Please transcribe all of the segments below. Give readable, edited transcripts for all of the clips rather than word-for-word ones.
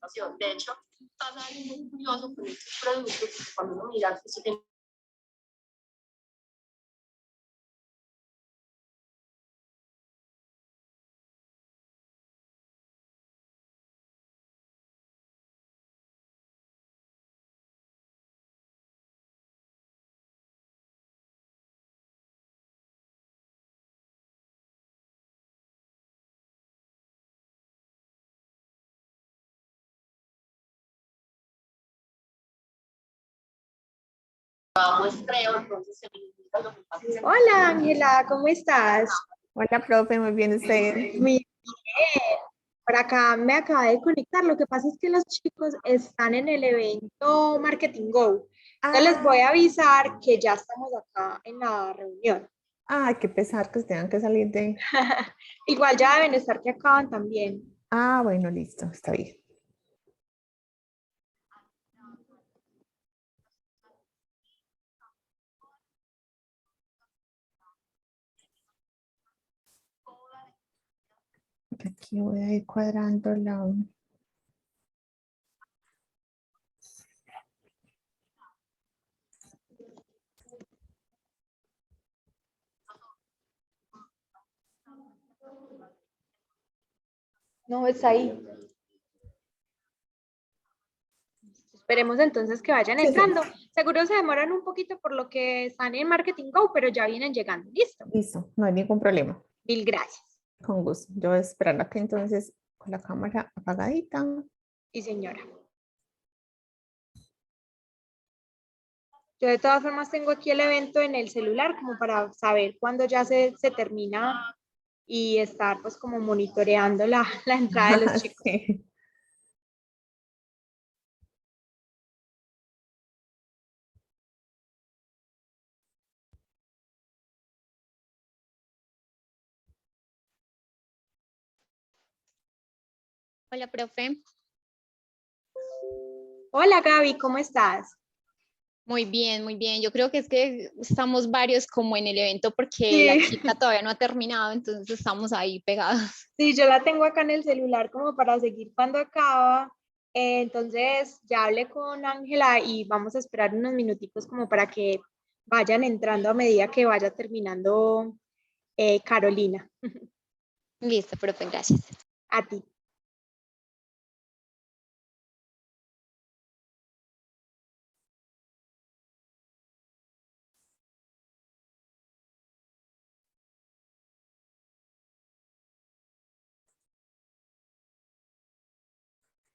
participación. De hecho, pasa algo muy curioso con estos productos, cuando uno mira que se tiene muestreo, entonces se limita lo que pasa. Hola Ángela, ¿cómo estás? Hola, profe, muy bien usted. Muy bien. Por acá me acaba de conectar. Lo que pasa es que los chicos están en el evento Marketing Go. Entonces les voy a avisar que ya estamos acá en la reunión. Ay, qué pesar que tengan que salir de... Igual ya deben estar que acaban también. Ah, bueno, listo, está bien. Aquí voy a ir cuadrando la... No, está ahí. Esperemos entonces que vayan Sí, sí. entrando. Seguro se demoran un poquito por lo que están en Marketing Go, pero ya vienen llegando. ¿Listo? Listo, no hay ningún problema. Mil gracias. Con gusto. Yo voy a esperar aquí entonces con la cámara apagadita. Sí, señora. Yo de todas formas tengo aquí el evento en el celular como para saber cuándo ya se termina y estar pues como monitoreando la entrada de los chicos. Sí. Hola, profe. Hola Gaby, ¿cómo estás? Muy bien, muy bien. Yo creo que es que estamos varios como en el evento porque Sí. la chica todavía no ha terminado, entonces estamos ahí pegados. Sí, yo la tengo acá en el celular como para seguir cuando acaba. Entonces ya hablé con Ángela y vamos a esperar unos minuticos como para que vayan entrando a medida que vaya terminando Carolina. Listo, profe, gracias. A ti.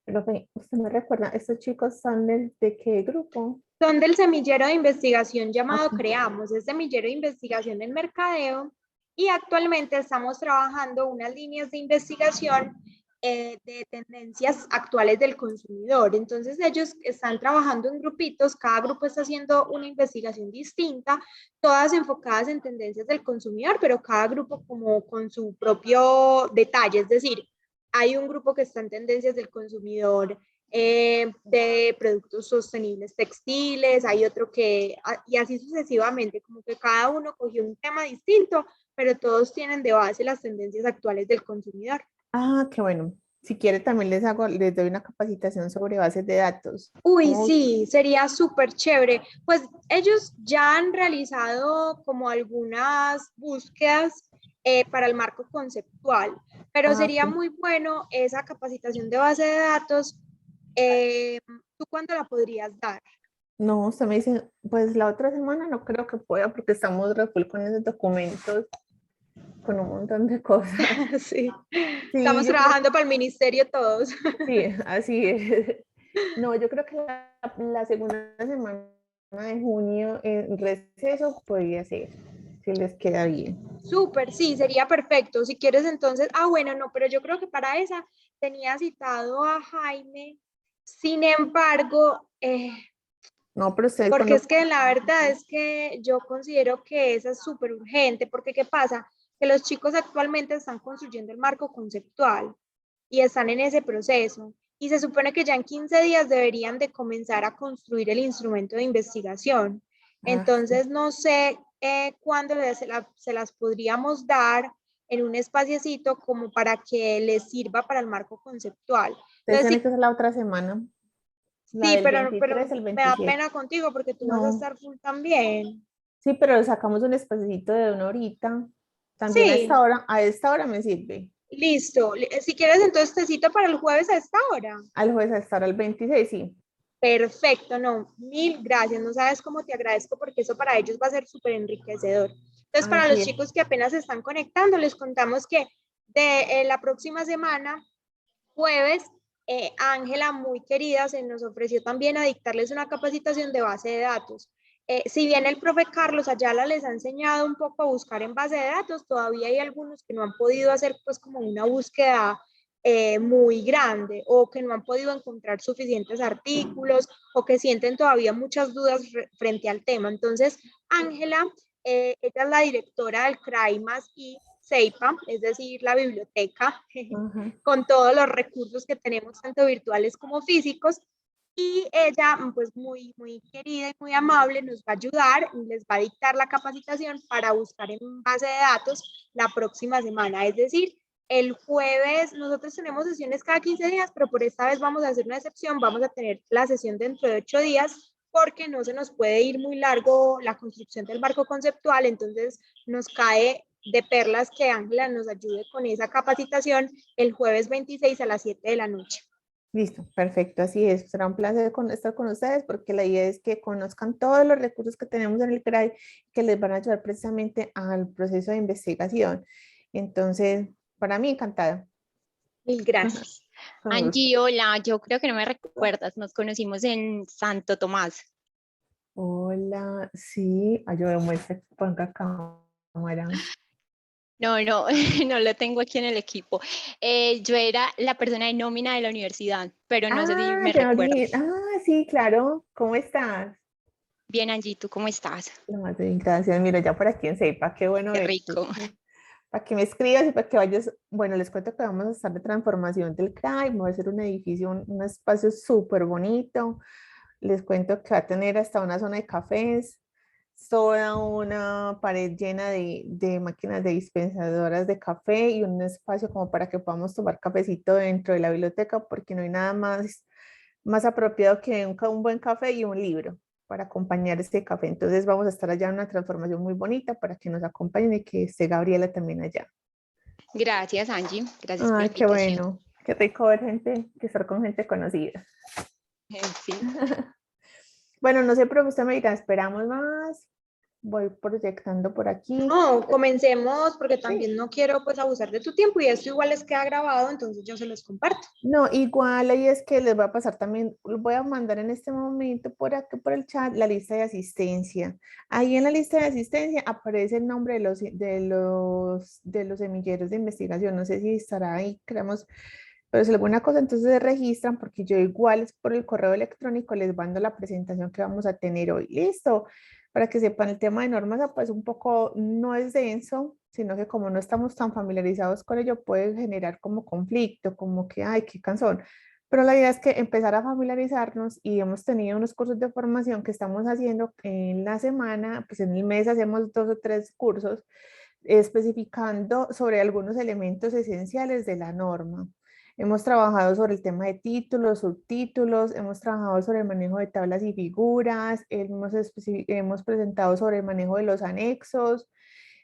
Profe, ¿usted me recuerda? ¿Estos chicos son de qué grupo? Son del semillero de investigación llamado Ok. Creamos, es semillero de investigación en mercadeo y actualmente estamos trabajando unas líneas de investigación de tendencias actuales del consumidor. Entonces ellos están trabajando en grupitos, cada grupo está haciendo una investigación distinta, todas enfocadas en tendencias del consumidor, pero cada grupo como con su propio detalle, es decir, hay un grupo que está en tendencias del consumidor de productos sostenibles textiles, hay otro que, y así sucesivamente, como que cada uno cogió un tema distinto, pero todos tienen de base las tendencias actuales del consumidor. Ah, qué bueno. Si quiere también les doy una capacitación sobre bases de datos. Uy, ¿Cómo? sí, sería súper chévere. Pues ellos ya han realizado como algunas búsquedas para el marco conceptual, pero Ah, sería ok. muy bueno esa capacitación de base de datos. ¿Tú cuándo la podrías dar? No, usted me dice, pues la otra semana no creo que pueda porque estamos re full con esos documentos, con un montón de cosas. Sí, Sí, estamos yo creo, trabajando para el ministerio todos. sí, así es. No, yo creo que la segunda semana de junio en receso podría ser, si les queda bien. Súper, sí, sería perfecto. Si quieres entonces, bueno, no, pero yo creo que para esa tenía citado a Jaime. Sin embargo, No, pero ustedes porque cuando... es que la verdad es que yo considero que esa es súper urgente, porque ¿qué pasa? Que los chicos actualmente están construyendo el marco conceptual y están en ese proceso. Y se supone que ya en 15 días deberían de comenzar a construir el instrumento de investigación. Ah, sí. Entonces, no sé cuándo se las podríamos dar. en un espaciecito como para que les sirva para el marco conceptual. Entonces Entonces, tiene sí, que ser la otra semana, la sí, del pero 23 al me da 27. pena contigo porque tú vas a No, estar full también. sí, pero sacamos un espacito de una horita. También Sí, a esta hora me sirve. listo. Si quieres, entonces te cito para el jueves a esta hora. Al jueves a esta hora, el 26, sí. Perfecto, no, mil gracias. No sabes cómo te agradezco porque eso para ellos va a ser súper enriquecedor. Entonces, para Así los es. chicos que apenas se están conectando, les contamos que de la próxima semana, jueves, Ángela, muy querida, se nos ofreció también a dictarles una capacitación de base de datos. Si bien el profe Carlos Ayala les ha enseñado un poco a buscar en base de datos, todavía hay algunos que no han podido hacer pues como una búsqueda muy grande o que no han podido encontrar suficientes artículos o que sienten todavía muchas dudas frente al tema. Entonces, Ángela, ella es la directora del CRAIMAS y CEIPA, es decir, la biblioteca, Ajá. con todos los recursos que tenemos, tanto virtuales como físicos. Y ella, pues muy, muy querida y muy amable, nos va a ayudar y les va a dictar la capacitación para buscar en base de datos la próxima semana. Es decir, el jueves, nosotros tenemos sesiones cada 15 días, pero por esta vez vamos a hacer una excepción, vamos a tener la sesión dentro de 8 días porque no se nos puede ir muy largo la construcción del marco conceptual, entonces nos cae de perlas que Ángela nos ayude con esa capacitación el jueves 26 a las 7 de la noche. Listo, perfecto, así es. Será un placer estar con ustedes porque la idea es que conozcan todos los recursos que tenemos en el CRAI que les van a ayudar precisamente al proceso de investigación. Entonces, para mí, encantada. Mil gracias. Con gusto. Angie, hola, yo creo que no me recuerdas, nos conocimos en Santo Tomás. Hola, sí, ayúdame a que ponga cámara. No, no, no lo tengo aquí en el equipo. Yo era la persona de nómina de la universidad, pero no sé si Ah, me ya recuerdas. abrí. Ah, sí, claro. ¿Cómo estás? Bien, Angie, ¿tú cómo estás? Lo más bien, gracias. Mira, ya por aquí en Sepa, qué bueno Qué verte. rico. Para que me escribas y para que vayas. Bueno, les cuento que vamos a estar de transformación del CRAI. Va a ser un edificio, un espacio súper bonito. Les cuento que va a tener hasta una zona de cafés, toda una pared llena de máquinas de dispensadoras de café y un espacio como para que podamos tomar cafecito dentro de la biblioteca, porque no hay nada más apropiado que un buen café y un libro para acompañar este café. Entonces vamos a estar allá en una transformación muy bonita para que nos acompañen y que esté Gabriela también allá. Gracias, Angie. Gracias por la Ay, qué invitación. bueno, qué rico ver gente, que estar con gente conocida. Sí. Bueno, no sé, pero usted me dirá, esperamos más. Voy proyectando por aquí. No, comencemos porque Sí. también no quiero pues abusar de tu tiempo y esto igual les queda grabado, entonces yo se los comparto. No, igual ahí es que les va a pasar también, les voy a mandar en este momento por aquí, por el chat, la lista de asistencia. Ahí en la lista de asistencia aparece el nombre de los semilleros de investigación. No sé si estará ahí, creemos, pero si alguna cosa, entonces se registran porque yo igual es por el correo electrónico les mando la presentación que vamos a tener hoy. Listo, para que sepan el tema de normas, pues un poco no es denso, sino que como no estamos tan familiarizados con ello, puede generar como conflicto, como que, ay, qué cansón. Pero la idea es que empezar a familiarizarnos y hemos tenido unos cursos de formación que estamos haciendo en la semana, pues en el mes hacemos 2 o 3 cursos especificando sobre algunos elementos esenciales de la norma. Hemos trabajado sobre el tema de títulos, subtítulos, hemos trabajado sobre el manejo de tablas y figuras, hemos presentado sobre el manejo de los anexos,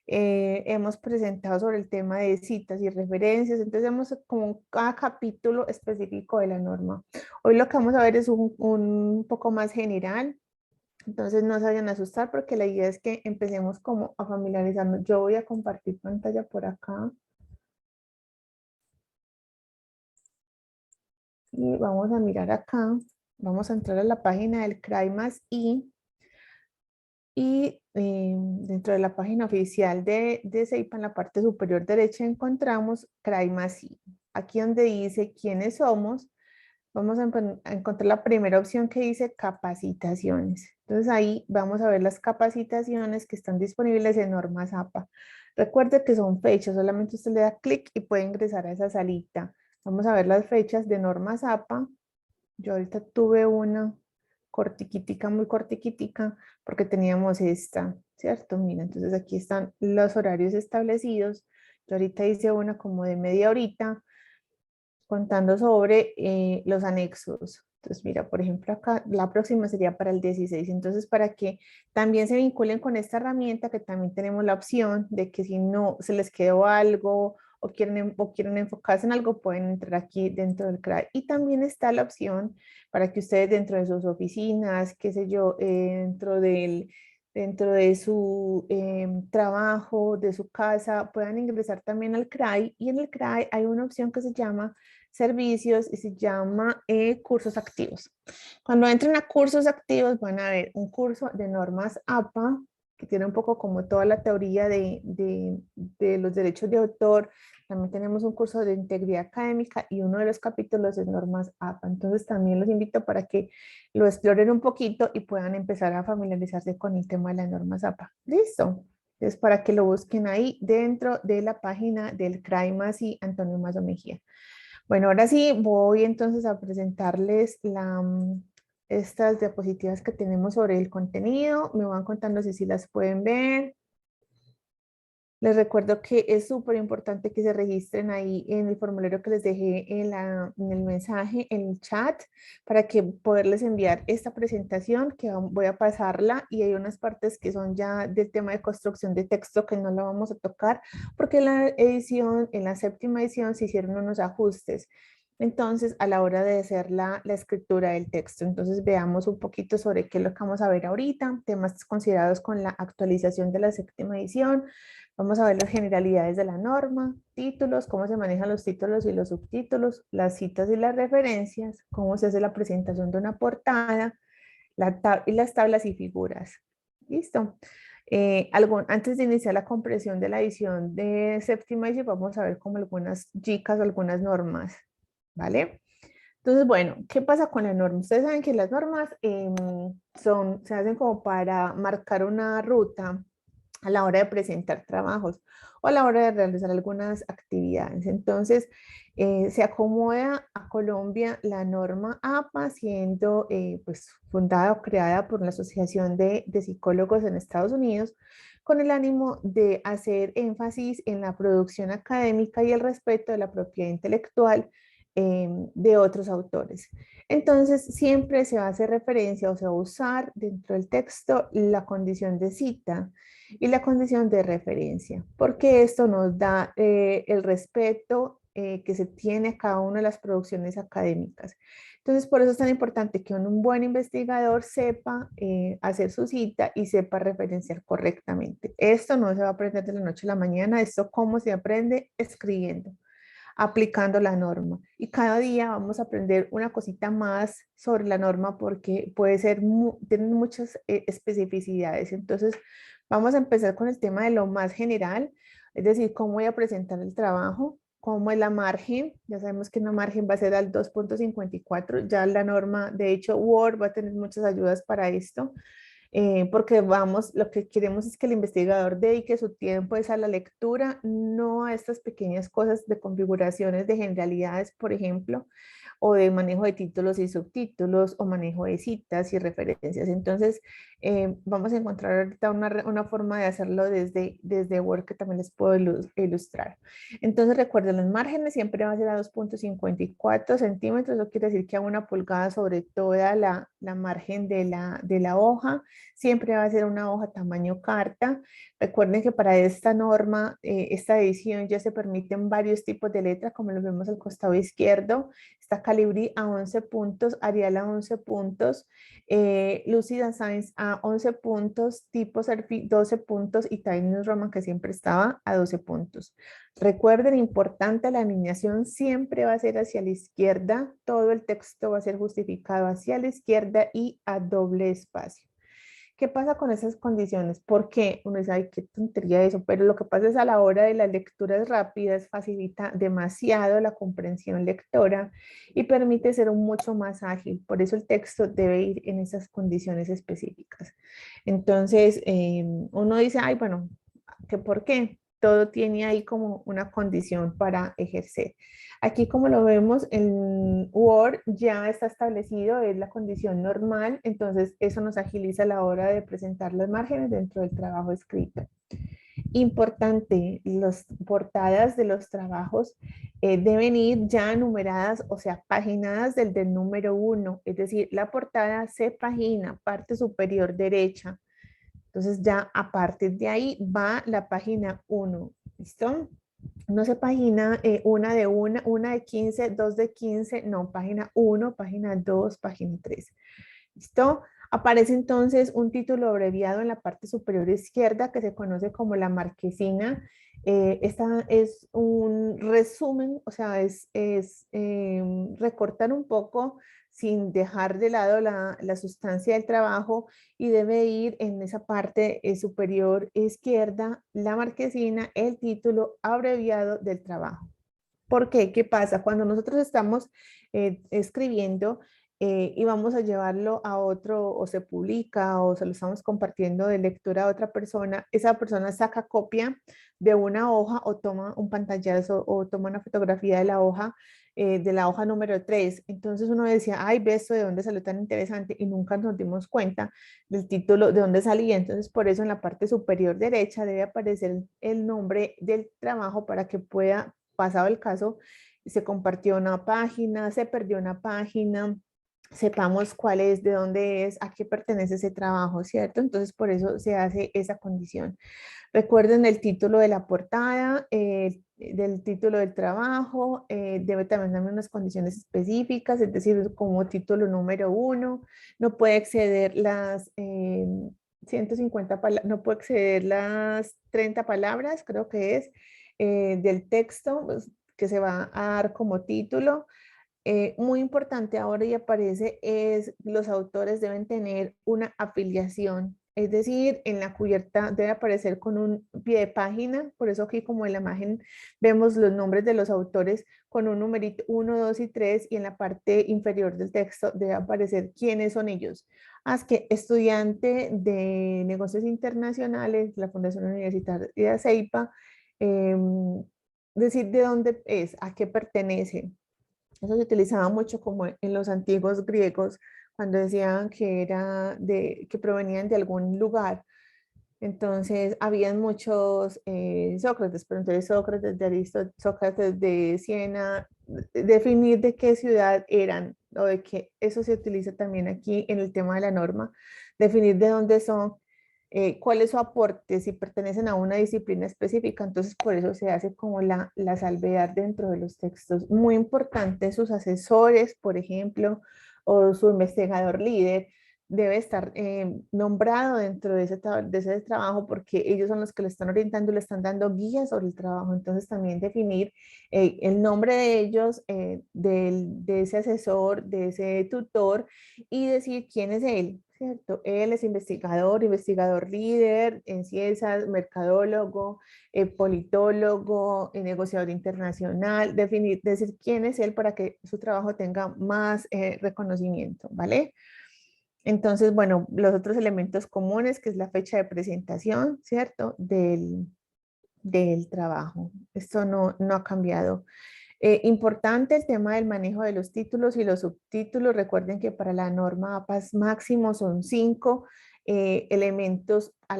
hemos presentado sobre el tema de citas y referencias, entonces hemos como cada capítulo específico de la norma. Hoy lo que vamos a ver es un poco más general, entonces no se vayan a asustar porque la idea es que empecemos como a familiarizarnos. Yo voy a compartir pantalla por acá y vamos a mirar acá. Vamos a entrar a la página del CRAIMAS y dentro de la página oficial de CEIPA, en la parte superior derecha, encontramos CRAIMAS I. Aquí donde dice quiénes somos, vamos a encontrar la primera opción que dice capacitaciones. Entonces ahí vamos a ver las capacitaciones que están disponibles en Normas APA. Recuerde que son fechas, solamente usted le da clic y puede ingresar a esa salita. Vamos a ver las fechas de Normas APA. Yo ahorita tuve una cortiquitica, muy cortiquitica, porque teníamos esta, ¿cierto? Mira, entonces aquí están los horarios establecidos Yo ahorita hice una como de media horita contando sobre los anexos. Entonces, mira, por ejemplo, acá la próxima sería para el 16. Entonces, para que también se vinculen con esta herramienta, que también tenemos la opción de que si no se les quedó algo o quieren enfocarse en algo, pueden entrar aquí dentro del CRAE. Y también está la opción para que ustedes dentro de sus oficinas, qué sé yo, dentro de su trabajo, de su casa, puedan ingresar también al CRAI. Y en el CRAI hay una opción que se llama servicios y se llama cursos activos. Cuando entren a cursos activos van a ver un curso de normas APA, que tiene un poco como toda la teoría de los derechos de autor. También tenemos un curso de integridad académica y uno de los capítulos es normas APA. Entonces también los invito para que lo exploren un poquito y puedan empezar a familiarizarse con el tema de las normas APA. ¿Listo? Entonces para que lo busquen ahí dentro de la página del CRAI y Antonio Mazo Mejía. Bueno, ahora sí voy entonces a presentarles estas diapositivas que tenemos sobre el contenido. Me van contando si las pueden ver. Les recuerdo que es súper importante que se registren ahí en el formulario que les dejé en el mensaje, en el chat, para que poderles enviar esta presentación que voy a pasarla, y hay unas partes que son ya del tema de construcción de texto que no la vamos a tocar porque en la edición, en la 7ª edición se hicieron unos ajustes. Entonces, a la hora de hacer la escritura del texto, entonces veamos un poquito sobre qué es lo que vamos a ver ahorita, temas considerados con la actualización de la 7ª edición. Vamos a ver las generalidades de la norma, títulos, cómo se manejan los títulos y los subtítulos, las citas y las referencias, cómo se hace la presentación de una portada, y las tablas y figuras. ¿Listo? Antes de iniciar la comprensión de la edición de 7ª edición, vamos a ver como algunas chicas, algunas normas, ¿vale? Entonces, bueno, ¿qué pasa con la norma? Ustedes saben que las normas se hacen como para marcar una ruta a la hora de presentar trabajos o a la hora de realizar algunas actividades. Entonces, se acomoda a Colombia la norma APA, siendo pues, fundada o creada por la Asociación de Psicólogos en Estados Unidos, con el ánimo de hacer énfasis en la producción académica y el respeto de la propiedad intelectual de otros autores. Entonces, siempre se va a hacer referencia o se va a usar dentro del texto la condición de cita y la condición de referencia, porque esto nos da el respeto que se tiene a cada una de las producciones académicas. Entonces, por eso es tan importante que un buen investigador sepa hacer su cita y sepa referenciar correctamente. Esto no se va a aprender de la noche a la mañana, esto cómo se aprende escribiendo, aplicando la norma. Y cada día vamos a aprender una cosita más sobre la norma porque puede ser, tienen muchas especificidades. Entonces, vamos a empezar con el tema de lo más general, es decir, cómo voy a presentar el trabajo, cómo es la margen. Ya sabemos que una margen va a ser al 2.54, ya la norma, de hecho, Word va a tener muchas ayudas para esto. Porque lo que queremos es que el investigador dedique su tiempo es a la lectura, no a estas pequeñas cosas de configuraciones de generalidades, por ejemplo, o de manejo de títulos y subtítulos, o manejo de citas y referencias. Entonces, vamos a encontrar ahorita una forma de hacerlo desde Word que también les puedo ilustrar. Entonces, recuerden, los márgenes siempre van a ser a 2.54 centímetros, eso quiere decir que a 1 pulgada sobre toda la margen de la hoja. Siempre va a ser una hoja tamaño carta. Recuerden que para esta norma, esta edición ya se permiten varios tipos de letras, como lo vemos al costado izquierdo. Está Calibri a 11 puntos, Arial a 11 puntos, Lucida Science a 11 puntos, Tipo Serif 12 puntos y Times Roman, que siempre estaba, a 12 puntos. Recuerden, importante, la alineación siempre va a ser hacia la izquierda, todo el texto va a ser justificado hacia la izquierda y a doble espacio. ¿Qué pasa con esas condiciones? Porque uno dice, ay, qué tontería eso, pero lo que pasa es a la hora de las lecturas rápidas facilita demasiado la comprensión lectora y permite ser mucho más ágil. Por eso el texto debe ir en esas condiciones específicas. Entonces, uno dice, ay, bueno, ¿qué por qué? Todo tiene ahí como una condición para ejercer. Aquí, como lo vemos, en Word ya está establecido, es la condición normal, entonces eso nos agiliza a la hora de presentar los márgenes dentro del trabajo escrito. Importante, las portadas de los trabajos deben ir ya numeradas, o sea, paginadas del número 1, es decir, la portada se pagina, parte superior derecha. Entonces ya a partir de ahí va la página 1, ¿listo? No se pagina una de 15, dos de 15, no, página 1, página 2, página 3. ¿Listo? Aparece entonces un título abreviado en la parte superior izquierda que se conoce como la marquesina. Esta es un resumen, o sea, recortar un poco sin dejar de lado la sustancia del trabajo y debe ir en esa parte superior izquierda la marquesina, el título abreviado del trabajo. ¿Por qué? ¿Qué pasa? Cuando nosotros estamos escribiendo y vamos a llevarlo a otro, o se publica, o se lo estamos compartiendo de lectura a otra persona, esa persona saca copia de una hoja o toma un pantallazo o toma una fotografía de la hoja número 3. Entonces uno decía, ay, ve esto, ¿de dónde salió tan interesante? Y nunca nos dimos cuenta del título, de dónde salía. Entonces por eso en la parte superior derecha debe aparecer el nombre del trabajo para que pueda, pasado el caso, se compartió una página, se perdió una página, sepamos cuál es, de dónde es, a qué pertenece ese trabajo, ¿cierto? Entonces, por eso se hace esa condición. Recuerden el título de la portada, del título del trabajo, debe también darme unas condiciones específicas, es decir, como título número 1, no puede exceder las 150 palabras, no puede exceder las 30 palabras, creo que es, del texto pues, que se va a dar como título. Muy importante ahora y aparece es los autores deben tener una afiliación, es decir, en la cubierta debe aparecer con un pie de página, por eso aquí como en la imagen vemos los nombres de los autores con un numerito 1, 2 y 3 y en la parte inferior del texto debe aparecer quiénes son ellos. Haz que estudiante de negocios internacionales, la Fundación Universitaria de CEIPA, decir de dónde es, a qué pertenece. Eso se utilizaba mucho como en los antiguos griegos, cuando decían que provenían de algún lugar. Entonces, habían muchos Sócrates, pero entonces Sócrates de Aristóteles, Sócrates de Siena, definir de qué ciudad eran, o de qué, eso se utiliza también aquí en el tema de la norma, definir de dónde son, cuál es su aporte, si pertenecen a una disciplina específica, entonces por eso se hace como la salvedad dentro de los textos. Muy importante, sus asesores, por ejemplo, o su investigador líder, debe estar nombrado dentro de ese trabajo porque ellos son los que lo están orientando y le están dando guías sobre el trabajo. Entonces también definir el nombre de ellos, de ese asesor, de ese tutor y decir quién es él, ¿cierto? Él es investigador, investigador líder en ciencias, mercadólogo, politólogo, negociador internacional, decir quién es él para que su trabajo tenga más reconocimiento, ¿vale? Entonces, bueno, los otros elementos comunes, que es la fecha de presentación, ¿cierto? Del trabajo. Esto no ha cambiado. Importante el tema del manejo de los títulos y los subtítulos. Recuerden que para la norma APAS máximo son 5 elementos a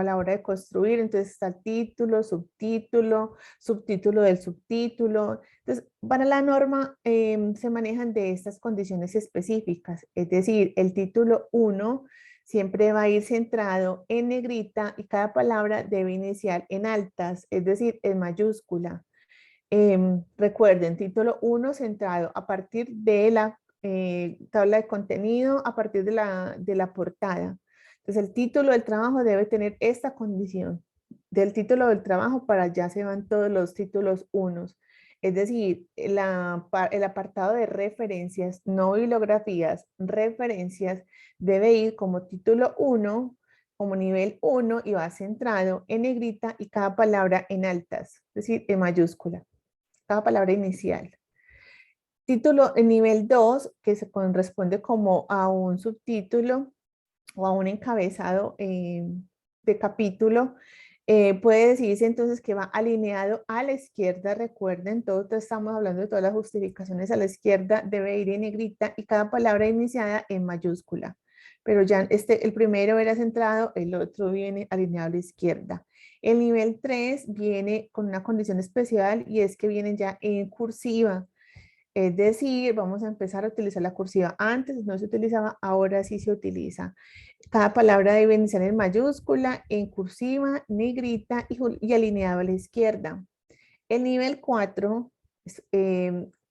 la hora de construir. Entonces está el título, subtítulo, subtítulo del subtítulo. Entonces, para la norma se manejan de estas condiciones específicas. Es decir, el título 1 siempre va a ir centrado en negrita y cada palabra debe iniciar en altas, es decir, en mayúscula. Recuerden, título 1 centrado a partir de la tabla de contenido, a partir de la portada. Entonces, el título del trabajo debe tener esta condición. Del título del trabajo para allá se van todos los títulos 1. Es decir, el apartado de referencias, no bibliografías, referencias, debe ir como título 1, como nivel 1 y va centrado en negrita y cada palabra en altas, es decir, en mayúscula, cada palabra inicial. Título en nivel 2, que se corresponde como a un subtítulo o a un encabezado de capítulo, puede decirse entonces que va alineado a la izquierda. Recuerden, todos estamos hablando de todas las justificaciones a la izquierda, debe ir en negrita y cada palabra iniciada en mayúscula. Pero ya el primero era centrado, el otro viene alineado a la izquierda. El nivel 3 viene con una condición especial y es que viene ya en cursiva. Es decir, vamos a empezar a utilizar la cursiva. Antes no se utilizaba, ahora sí se utiliza. Cada palabra debe iniciar en mayúscula, en cursiva, negrita y alineado a la izquierda. El nivel 4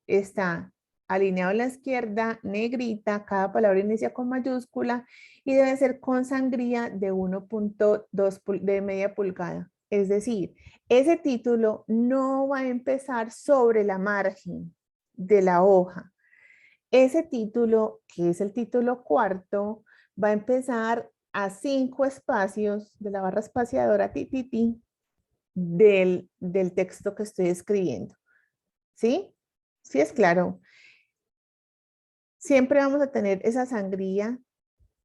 está alineado a la izquierda, negrita, cada palabra inicia con mayúscula y debe ser con sangría de 1.2 de media pulgada. Es decir, ese título no va a empezar sobre la margen de la hoja. Ese título, que es el título cuarto, va a empezar a 5 espacios de la barra espaciadora del texto que estoy escribiendo. ¿Sí? Sí es claro. Siempre vamos a tener esa sangría,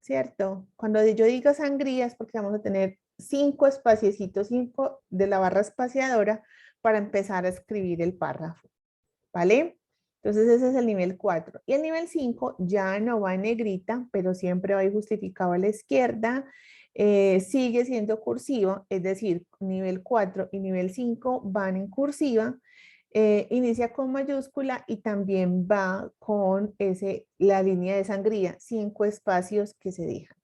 ¿cierto? Cuando yo diga sangría es porque vamos a tener 5 espaciecitos, 5 de la barra espaciadora para empezar a escribir el párrafo, ¿vale? Entonces ese es el nivel 4. Y el nivel 5 ya no va en negrita, pero siempre va a ir justificado a la izquierda. Sigue siendo cursivo, es decir, nivel 4 y nivel 5 van en cursiva. Inicia con mayúscula y también va con la línea de sangría, 5 espacios que se dejan.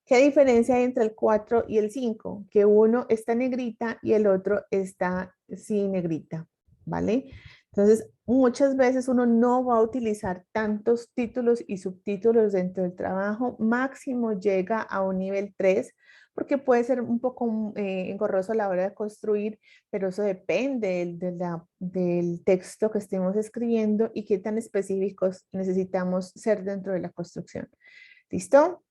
¿Qué diferencia hay entre el 4 y el 5? Que uno está negrita y el otro está sin negrita, ¿vale? Entonces, muchas veces uno no va a utilizar tantos títulos y subtítulos dentro del trabajo. Máximo llega a un nivel 3, porque puede ser un poco engorroso a la hora de construir, pero eso depende del texto que estemos escribiendo y qué tan específicos necesitamos ser dentro de la construcción. ¿Listo?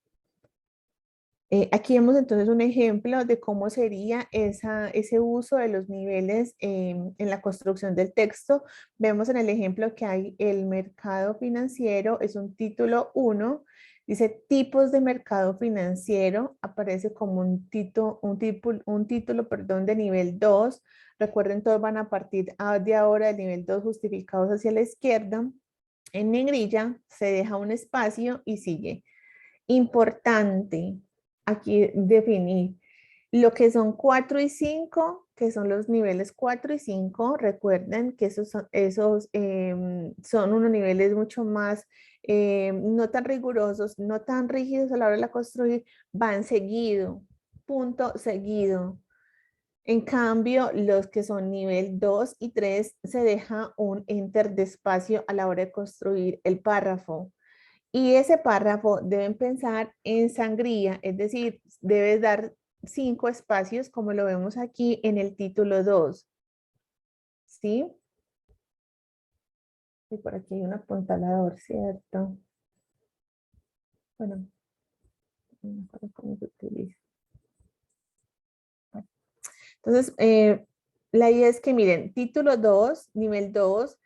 Aquí vemos entonces un ejemplo de cómo sería ese uso de los niveles en la construcción del texto. Vemos en el ejemplo que hay el mercado financiero, es un título 1, dice tipos de mercado financiero, aparece como un título, perdón, de nivel 2. Recuerden, todos van a partir de ahora del nivel 2 justificados hacia la izquierda. En negrilla se deja un espacio y sigue. Importante aquí definir lo que son 4 y 5, que son los niveles 4 y 5. Recuerden que esos son unos niveles mucho más, no tan rigurosos, no tan rígidos a la hora de la construir, van seguido, punto seguido. En cambio, los que son nivel 2 y 3 se deja un enter de espacio a la hora de construir el párrafo. Y ese párrafo deben pensar en sangría, es decir, debes dar 5 espacios como lo vemos aquí en el título 2. ¿Sí? Y por aquí hay un apuntalador, ¿cierto? Bueno, no me acuerdo cómo se utiliza. Entonces, la idea es que miren, título 2, nivel 2,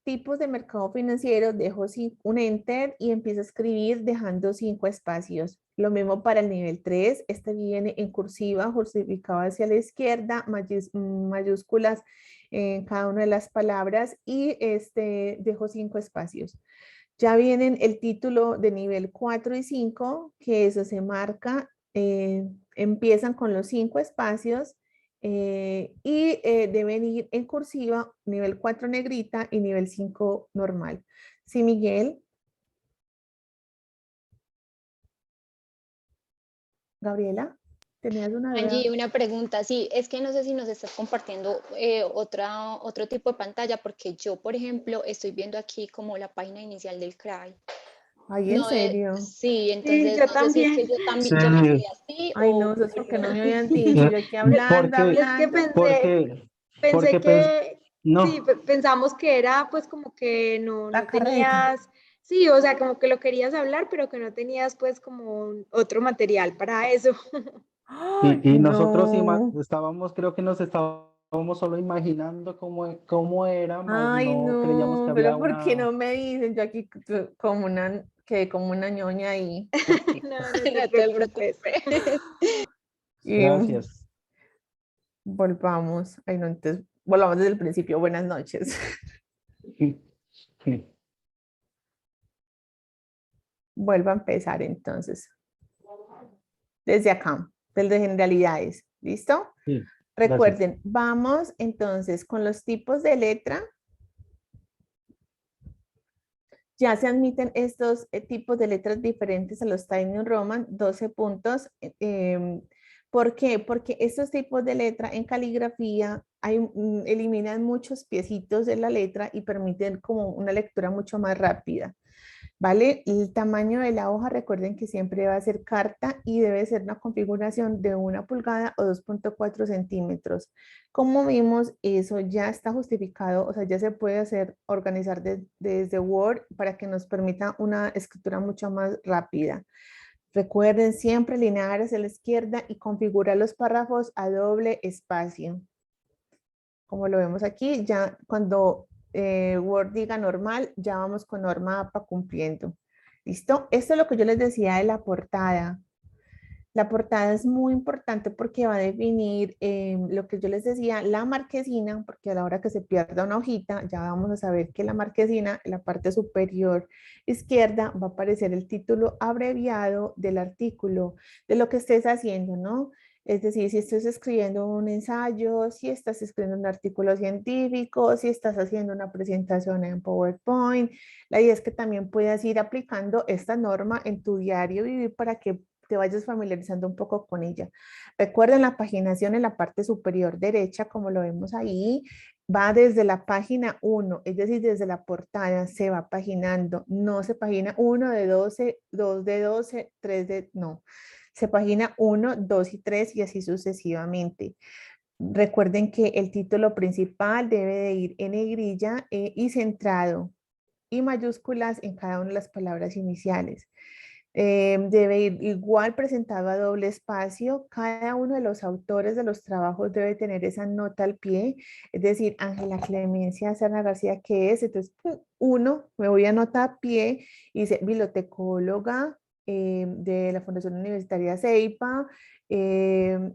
tipos de mercado financiero, dejo un enter y empiezo a escribir dejando 5 espacios. Lo mismo para el nivel 3, este viene en cursiva, justificado hacia la izquierda, mayúsculas en cada una de las palabras y dejo 5 espacios. Ya vienen el título de nivel 4 y 5, que eso se marca, empiezan con los 5 espacios. Deben ir en cursiva, nivel 4 negrita y nivel 5 normal. Sí, Miguel. Gabriela, ¿tenías una duda? Angie, una pregunta. Sí, es que no sé si nos estás compartiendo otro tipo de pantalla, porque yo, por ejemplo, estoy viendo aquí como la página inicial del CRAI. Ay, ¿en No, serio? sí, Sí, entonces yo no sé si es que también. yo también yo me Sí, quedé así Ay, no, o eso es porque no no. me habían dicho. Yo aquí hablando, porque, Es que hablando. pensé porque pens- que, sí, no, pensamos que era pues como que no La carreta. tenías, sí, o sea, como que lo querías hablar, pero que no tenías pues como otro material para eso. Ay, y nosotros no. estábamos, creo que nos estábamos solo imaginando cómo era, más Ay, no creíamos que no, había pero ¿por qué una... no me dicen? Yo aquí quedé como una ñoña ahí. Porque, No, no te No te preocupes. preocupes. y Gracias. volvamos. Ay, no, entonces, volvamos desde el principio. Buenas noches. Sí, sí, Vuelvo a empezar entonces. Desde acá, desde generalidades. ¿Listo? sí. Recuerden, vamos entonces con los tipos de letra. Ya se admiten estos tipos de letras diferentes a los Times New Roman, 12 puntos. ¿Por qué? Porque estos tipos de letra en caligrafía eliminan muchos piecitos de la letra y permiten como una lectura mucho más rápida. ¿Vale? El tamaño de la hoja, recuerden que siempre va a ser carta y debe ser una configuración de 1 pulgada o 2.4 centímetros. Como vimos, eso ya está justificado, o sea, ya se puede hacer, organizar desde Word para que nos permita una escritura mucho más rápida. Recuerden siempre alinear hacia la izquierda y configurar los párrafos a doble espacio. Como lo vemos aquí, ya cuando Word diga normal, ya vamos con norma APA cumpliendo. ¿Listo? Esto es lo que yo les decía de la portada. La portada es muy importante porque va a definir lo que yo les decía, la marquesina, porque a la hora que se pierda una hojita, ya vamos a saber que la marquesina, en la parte superior izquierda, va a aparecer el título abreviado del artículo, de lo que estés haciendo, ¿no? Es decir, si estás escribiendo un ensayo, si estás escribiendo un artículo científico, si estás haciendo una presentación en PowerPoint, la idea es que también puedas ir aplicando esta norma en tu diario vivir para que te vayas familiarizando un poco con ella. Recuerden la paginación en la parte superior derecha, como lo vemos ahí, va desde la página 1, es decir, desde la portada se va paginando, no se pagina 1 de 12, 2 de 12, 3 de, no, se pagina 1, 2 y 3 y así sucesivamente. Recuerden que el título principal debe de ir en negrilla y centrado y mayúsculas en cada una de las palabras iniciales. Debe ir igual presentado a doble espacio. Cada uno de los autores de los trabajos debe tener esa nota al pie, es decir, Ángela Clemencia Serna García, ¿qué es? Entonces, uno, me voy a anotar a pie y dice bibliotecóloga de la Fundación Universitaria CEIPA,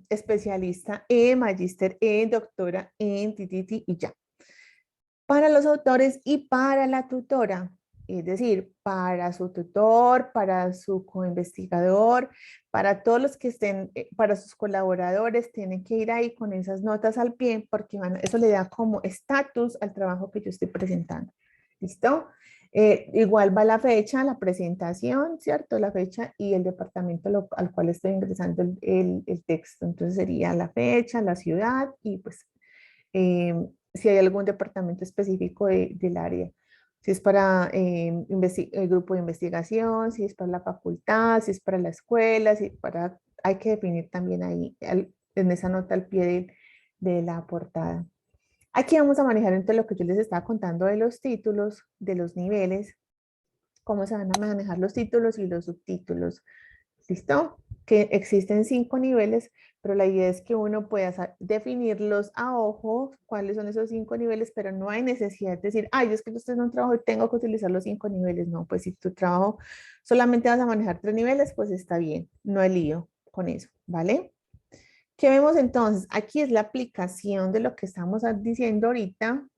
especialista en magíster en doctora en tititi y ya. Para los autores y para la tutora, es decir, para su tutor, para su coinvestigador, para todos los que estén, para sus colaboradores, tienen que ir ahí con esas notas al pie porque eso le da como estatus al trabajo que yo estoy presentando. ¿Listo? Igual va la fecha, la presentación, ¿cierto? La fecha y el departamento al cual estoy ingresando el texto. Entonces sería la fecha, la ciudad y pues si hay algún departamento específico del área. Si es para el grupo de investigación, si es para la facultad, si es para la escuela, hay que definir también ahí en esa nota al pie de la portada. Aquí vamos a manejar entre lo que yo les estaba contando de los títulos, de los niveles, cómo se van a manejar los títulos y los subtítulos. ¿Listo? Que existen 5 niveles, pero la idea es que uno pueda definirlos a ojo, cuáles son esos 5 niveles, pero no hay necesidad de decir, ay, es que yo estoy en un trabajo y tengo que utilizar los 5 niveles. No, pues si tu trabajo solamente vas a manejar 3 niveles, pues está bien, no hay lío con eso, ¿vale? ¿Qué vemos entonces? Aquí es la aplicación de lo que estamos diciendo ahorita.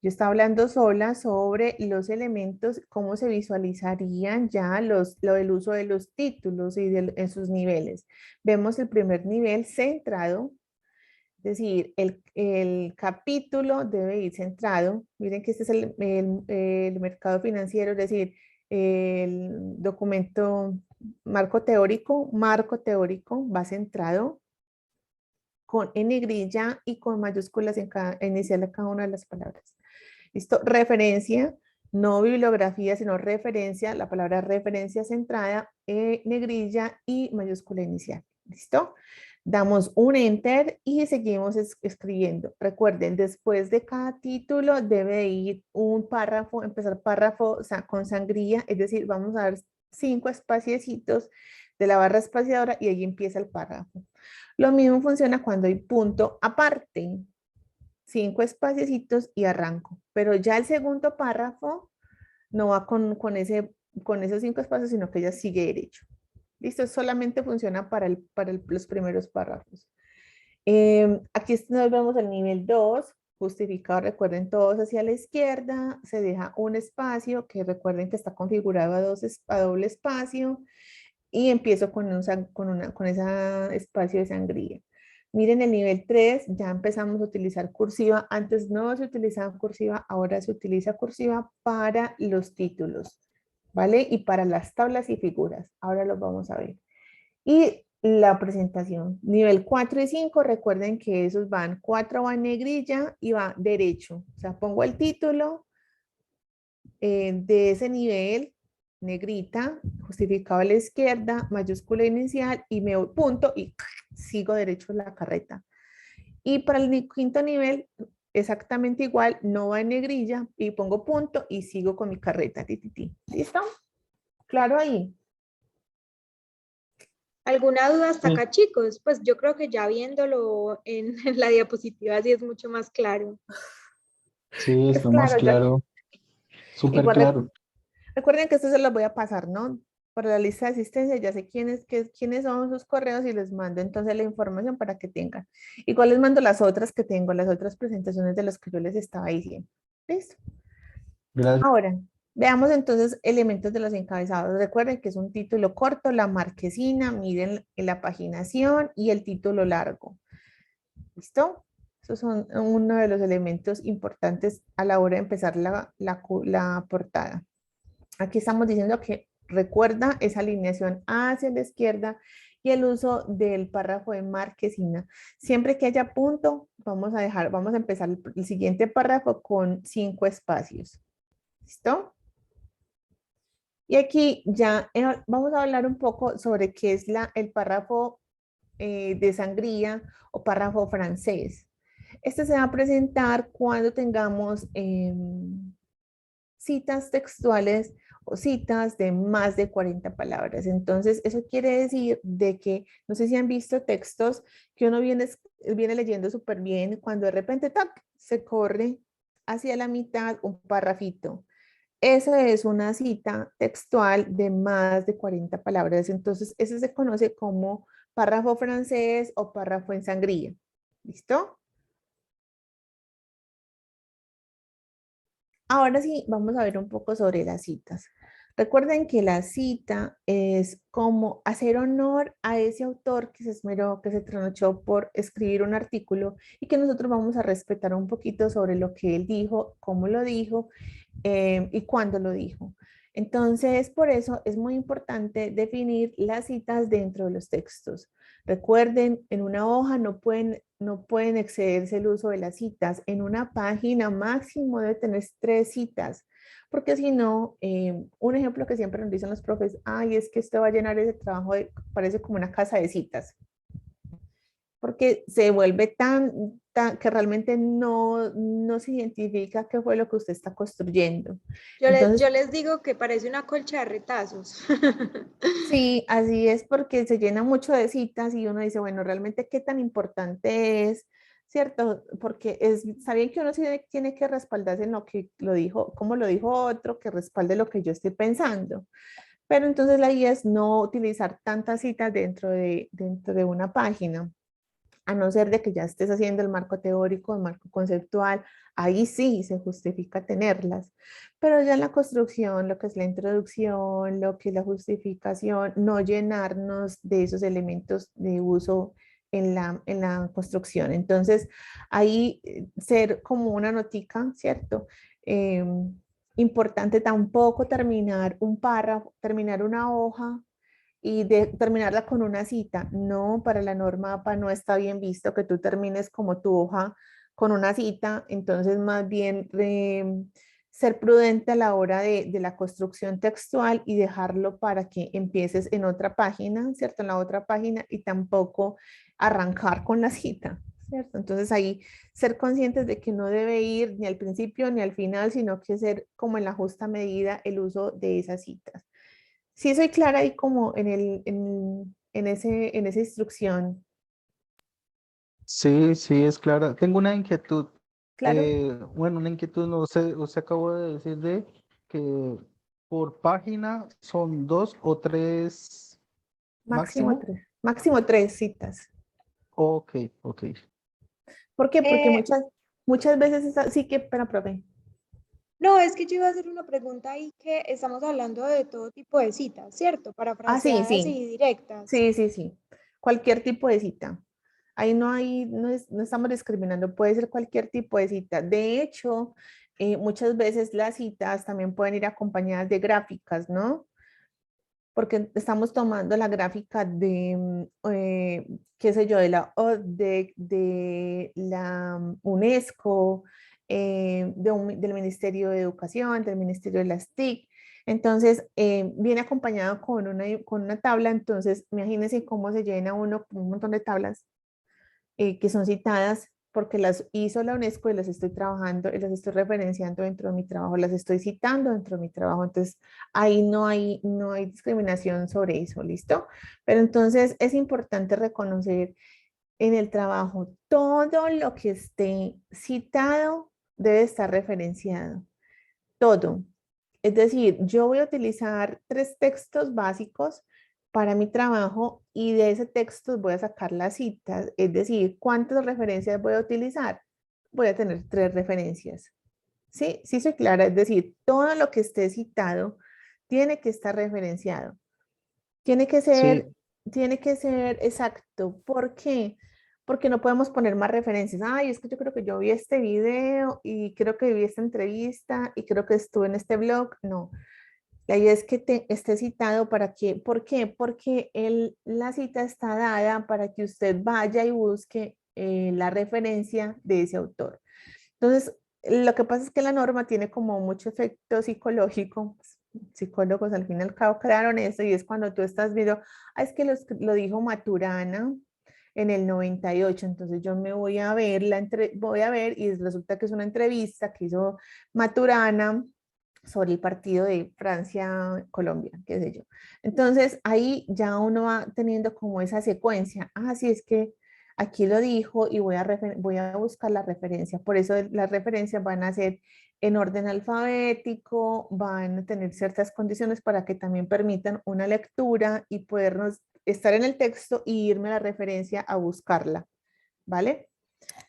Yo estaba hablando sola sobre los elementos, cómo se visualizarían ya lo del uso de los títulos y en sus niveles. Vemos el primer nivel centrado, es decir, el capítulo debe ir centrado. Miren que este es el mercado financiero, es decir, el documento marco teórico va centrado con en negrilla y con mayúsculas en inicial de cada una de las palabras. ¿Listo? Referencia, no bibliografía, sino referencia, la palabra referencia centrada, negrilla y mayúscula inicial. ¿Listo? Damos un enter y seguimos escribiendo. Recuerden, después de cada título debe ir un párrafo, empezar párrafo con sangría, es decir, vamos a dar 5 espaciecitos de la barra espaciadora y ahí empieza el párrafo. Lo mismo funciona cuando hay punto aparte. 5 espaciecitos y arranco. Pero ya el segundo párrafo no va con esos 5 espacios, sino que ya sigue derecho. Listo, solamente funciona para los primeros párrafos. Aquí nos vemos el nivel 2, justificado, recuerden todos hacia la izquierda, se deja un espacio que recuerden que está configurado a doble espacio y empiezo con ese espacio de sangría. Miren el nivel 3, ya empezamos a utilizar cursiva. Antes no se utilizaba cursiva, ahora se utiliza cursiva para los títulos, ¿vale? Y para las tablas y figuras. Ahora los vamos a ver. Y la presentación. Nivel 4 y 5, recuerden que esos van, 4 va en negrilla y va derecho. O sea, pongo el título de ese nivel, negrita, justificado a la izquierda, mayúscula inicial y me voy punto y sigo derecho en la carreta. Y para el quinto nivel, exactamente igual, no va en negrilla y pongo punto y sigo con mi carreta. ¿Listo? ¿Claro ahí? ¿Alguna duda hasta Sí, acá, chicos? Pues yo creo que ya viéndolo en, en la diapositiva sí es mucho más claro. sí, Es está más claro, ya. claro, súper Igual claro. recuerden que esto se los voy a pasar, ¿no? Para la lista de asistencia, ya sé quiénes son sus correos y les mando entonces la información para que tengan. Igual les mando las otras que tengo, las otras presentaciones de las que yo les estaba diciendo. ¿Listo? Gracias. Ahora, veamos entonces elementos de los encabezados. Recuerden que es un título corto, la marquesina, miren la paginación y el título largo. ¿Listo? Esos son uno de los elementos importantes a la hora de empezar la portada. Aquí estamos diciendo que recuerda esa alineación hacia la izquierda y el uso del párrafo de marquesina. Siempre que haya punto, vamos a empezar el siguiente párrafo con 5 espacios. ¿Listo? Y aquí ya vamos a hablar un poco sobre qué es el párrafo de sangría o párrafo francés. Este se va a presentar cuando tengamos citas textuales o citas de más de 40 palabras. Entonces, eso quiere decir de que, no sé si han visto textos que uno viene leyendo súper bien, cuando de repente, ¡tac!, se corre hacia la mitad un párrafito. Esa es una cita textual de más de 40 palabras. Entonces, eso se conoce como párrafo francés o párrafo en sangría. ¿Listo? Ahora sí, vamos a ver un poco sobre las citas. Recuerden que la cita es como hacer honor a ese autor que se esmeró, que se trasnochó por escribir un artículo y que nosotros vamos a respetar un poquito sobre lo que él dijo, cómo lo dijo y cuándo lo dijo. Entonces, por eso es muy importante definir las citas dentro de los textos. Recuerden, en una hoja no pueden excederse el uso de las citas. En una página máximo debe tener 3 citas, porque si no, un ejemplo que siempre nos dicen los profes, ay, es que usted va a llenar ese trabajo, parece como una casa de citas, porque se vuelve tan que realmente no se identifica qué fue lo que usted está construyendo. Yo Entonces, les digo que parece una colcha de retazos. sí, así es porque se llena mucho de citas y uno dice, bueno, realmente qué tan importante es, ¿cierto? Porque está bien que uno sí tiene que respaldarse en lo que lo dijo, como lo dijo otro, que respalde lo que yo estoy pensando. Pero entonces la idea es no utilizar tantas citas dentro de una página, a no ser de que ya estés haciendo el marco teórico, el marco conceptual, ahí sí se justifica tenerlas. Pero ya en la construcción, lo que es la introducción, lo que es la justificación, no llenarnos de esos elementos de uso en la construcción. Entonces, ahí ser como una notica, ¿cierto? Importante tampoco terminar un párrafo, terminar una hoja y terminarla con una cita. No, para la norma APA no está bien visto que tú termines como tu hoja con una cita, entonces más bien ser prudente a la hora de la construcción textual y dejarlo para que empieces en otra página, ¿cierto? En la otra página y tampoco arrancar con la cita, ¿cierto? Entonces ahí ser conscientes de que no debe ir ni al principio ni al final, sino que ser como en la justa medida el uso de esas citas. Sí, soy clara ahí como en esa instrucción. Sí, sí, es clara. Tengo una inquietud. Claro, Bueno, una inquietud, no sé, usted acabó de decir de que por página son 2 o 3 máximo máximo. 3. Máximo 3 citas. Ok, ok. ¿Por qué? Porque Eh, muchas veces sí que, espera, profe. no, es que yo iba a hacer una pregunta ahí que estamos hablando de todo tipo de citas, ¿cierto? Ah, sí, Parafraseadas sí. y directas. Sí, sí, sí. Cualquier tipo de cita. Ahí no estamos discriminando, puede ser cualquier tipo de cita. De hecho, muchas veces las citas también pueden ir acompañadas de gráficas, ¿no? Porque estamos tomando la gráfica de, qué sé yo, de la ODEC, de la UNESCO, del Ministerio de Educación, del Ministerio de las TIC. Entonces, viene acompañado con una tabla, entonces imagínense cómo se llena uno con un montón de tablas que son citadas porque las hizo la UNESCO y las estoy trabajando y las estoy referenciando dentro de mi trabajo, las estoy citando dentro de mi trabajo. Entonces, ahí no hay discriminación sobre eso, ¿listo? Pero entonces es importante reconocer en el trabajo todo lo que esté citado debe estar referenciado, todo. Es decir, yo voy a utilizar 3 textos básicos para mi trabajo y de ese texto voy a sacar las citas. Es decir, ¿cuántas referencias voy a utilizar? Voy a tener 3 referencias. ¿Sí? Sí soy clara. Es decir, todo lo que esté citado tiene que estar referenciado. Tiene que Sí, ser, tiene que ser exacto. ¿Por qué? Porque no podemos poner más referencias. Ay, es que yo creo que yo vi este video y creo que vi esta entrevista y creo que estuve en este blog. No, la idea es que esté citado para que, ¿por qué? Porque la cita está dada para que usted vaya y busque la referencia de ese autor. Entonces, lo que pasa es que la norma tiene como mucho efecto psicológico. Pues, psicólogos al fin y al cabo crearon eso y es cuando tú estás viendo, es que lo dijo Maturana en el 98, entonces yo me voy a ver, voy a ver y resulta que es una entrevista que hizo Maturana sobre el partido de Francia-Colombia, qué sé yo. Entonces ahí ya uno va teniendo como esa secuencia. Ah, sí, es que aquí lo dijo y voy a buscar la referencia. Por eso las referencias van a ser en orden alfabético, van a tener ciertas condiciones para que también permitan una lectura y podernos estar en el texto y irme a la referencia a buscarla, ¿vale?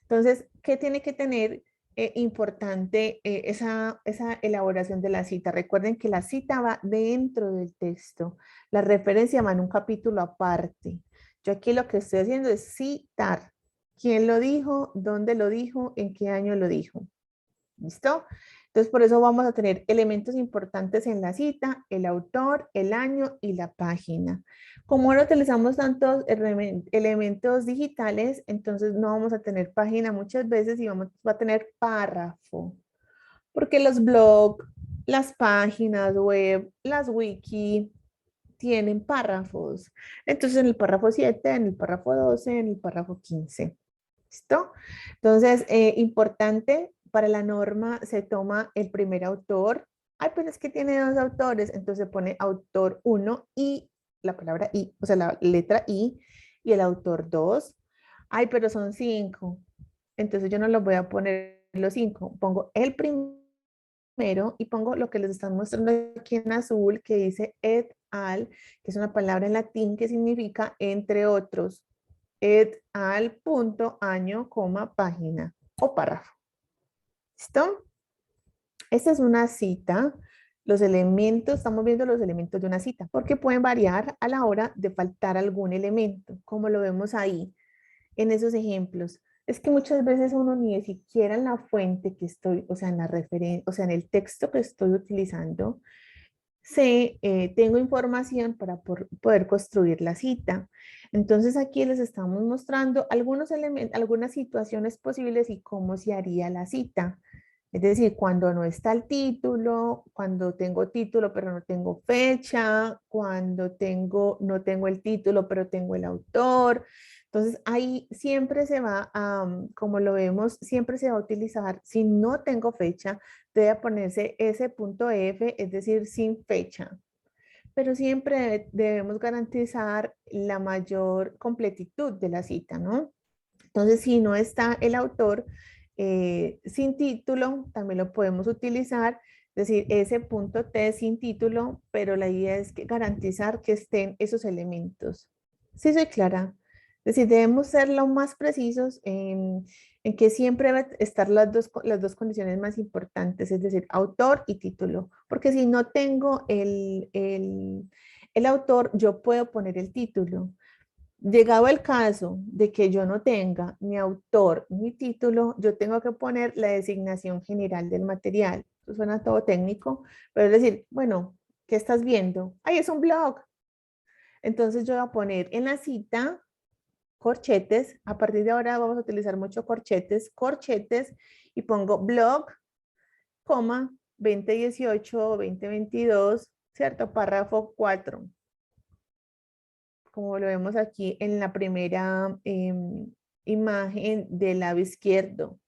Entonces, ¿qué tiene que tener importante esa elaboración de la cita? Recuerden que la cita va dentro del texto, la referencia va en un capítulo aparte. Yo aquí lo que estoy haciendo es citar. ¿Quién lo dijo? ¿Dónde lo dijo? ¿En qué año lo dijo? ¿Listo? Entonces, por eso vamos a tener elementos importantes en la cita, el autor, el año y la página. Como ahora utilizamos tantos elementos digitales, entonces no vamos a tener página muchas veces y va a tener párrafo. Porque los blogs, las páginas web, las wiki, tienen párrafos. Entonces, en el párrafo 7, en el párrafo 12, en el párrafo 15. ¿Listo? Entonces, importante, para la norma se toma el primer autor. Ay, pero es que tiene 2 autores, entonces pone autor 1 y la palabra I, o sea, la letra I y el autor 2. Ay, pero son 5. Entonces yo no los voy a poner los 5. Pongo el primero y pongo lo que les están mostrando aquí en azul que dice et al, que es una palabra en latín que significa entre otros. Et al punto, año, coma, página o párrafo. ¿Listo? Esta es una cita. Los elementos, estamos viendo los elementos de una cita, porque pueden variar a la hora de faltar algún elemento, como lo vemos ahí en esos ejemplos. Es que muchas veces uno ni siquiera en la fuente que estoy, o sea, en la referencia, o sea, en el texto que estoy utilizando, tengo información para poder construir la cita. Entonces aquí les estamos mostrando algunos elementos, algunas situaciones posibles y cómo se haría la cita. Es decir, cuando no está el título, cuando tengo título pero no tengo fecha, cuando no tengo el título pero tengo el autor. Entonces ahí siempre se va a, como lo vemos, siempre se va a utilizar, si no tengo fecha, debe ponerse ese punto F, es decir, sin fecha. Pero siempre debemos garantizar la mayor completitud de la cita, ¿no? Entonces, si no está el autor sin título, también lo podemos utilizar, es decir, ese punto T sin título, pero la idea es garantizar que estén esos elementos. ¿Sí soy clara? Es decir, debemos ser lo más precisos en que siempre deben estar las dos condiciones más importantes, es decir, autor y título, porque si no tengo el autor, yo puedo poner el título. Llegado el caso de que yo no tenga ni autor ni título, yo tengo que poner la designación general del material. Eso suena todo técnico, pero es decir, bueno, ¿qué estás viendo? Ahí es un blog. Entonces yo voy a poner en la cita corchetes. A partir de ahora vamos a utilizar mucho corchetes, y pongo blog, coma, 2018-2022, ¿cierto? Párrafo 4. Como lo vemos aquí en la primera imagen del lado izquierdo.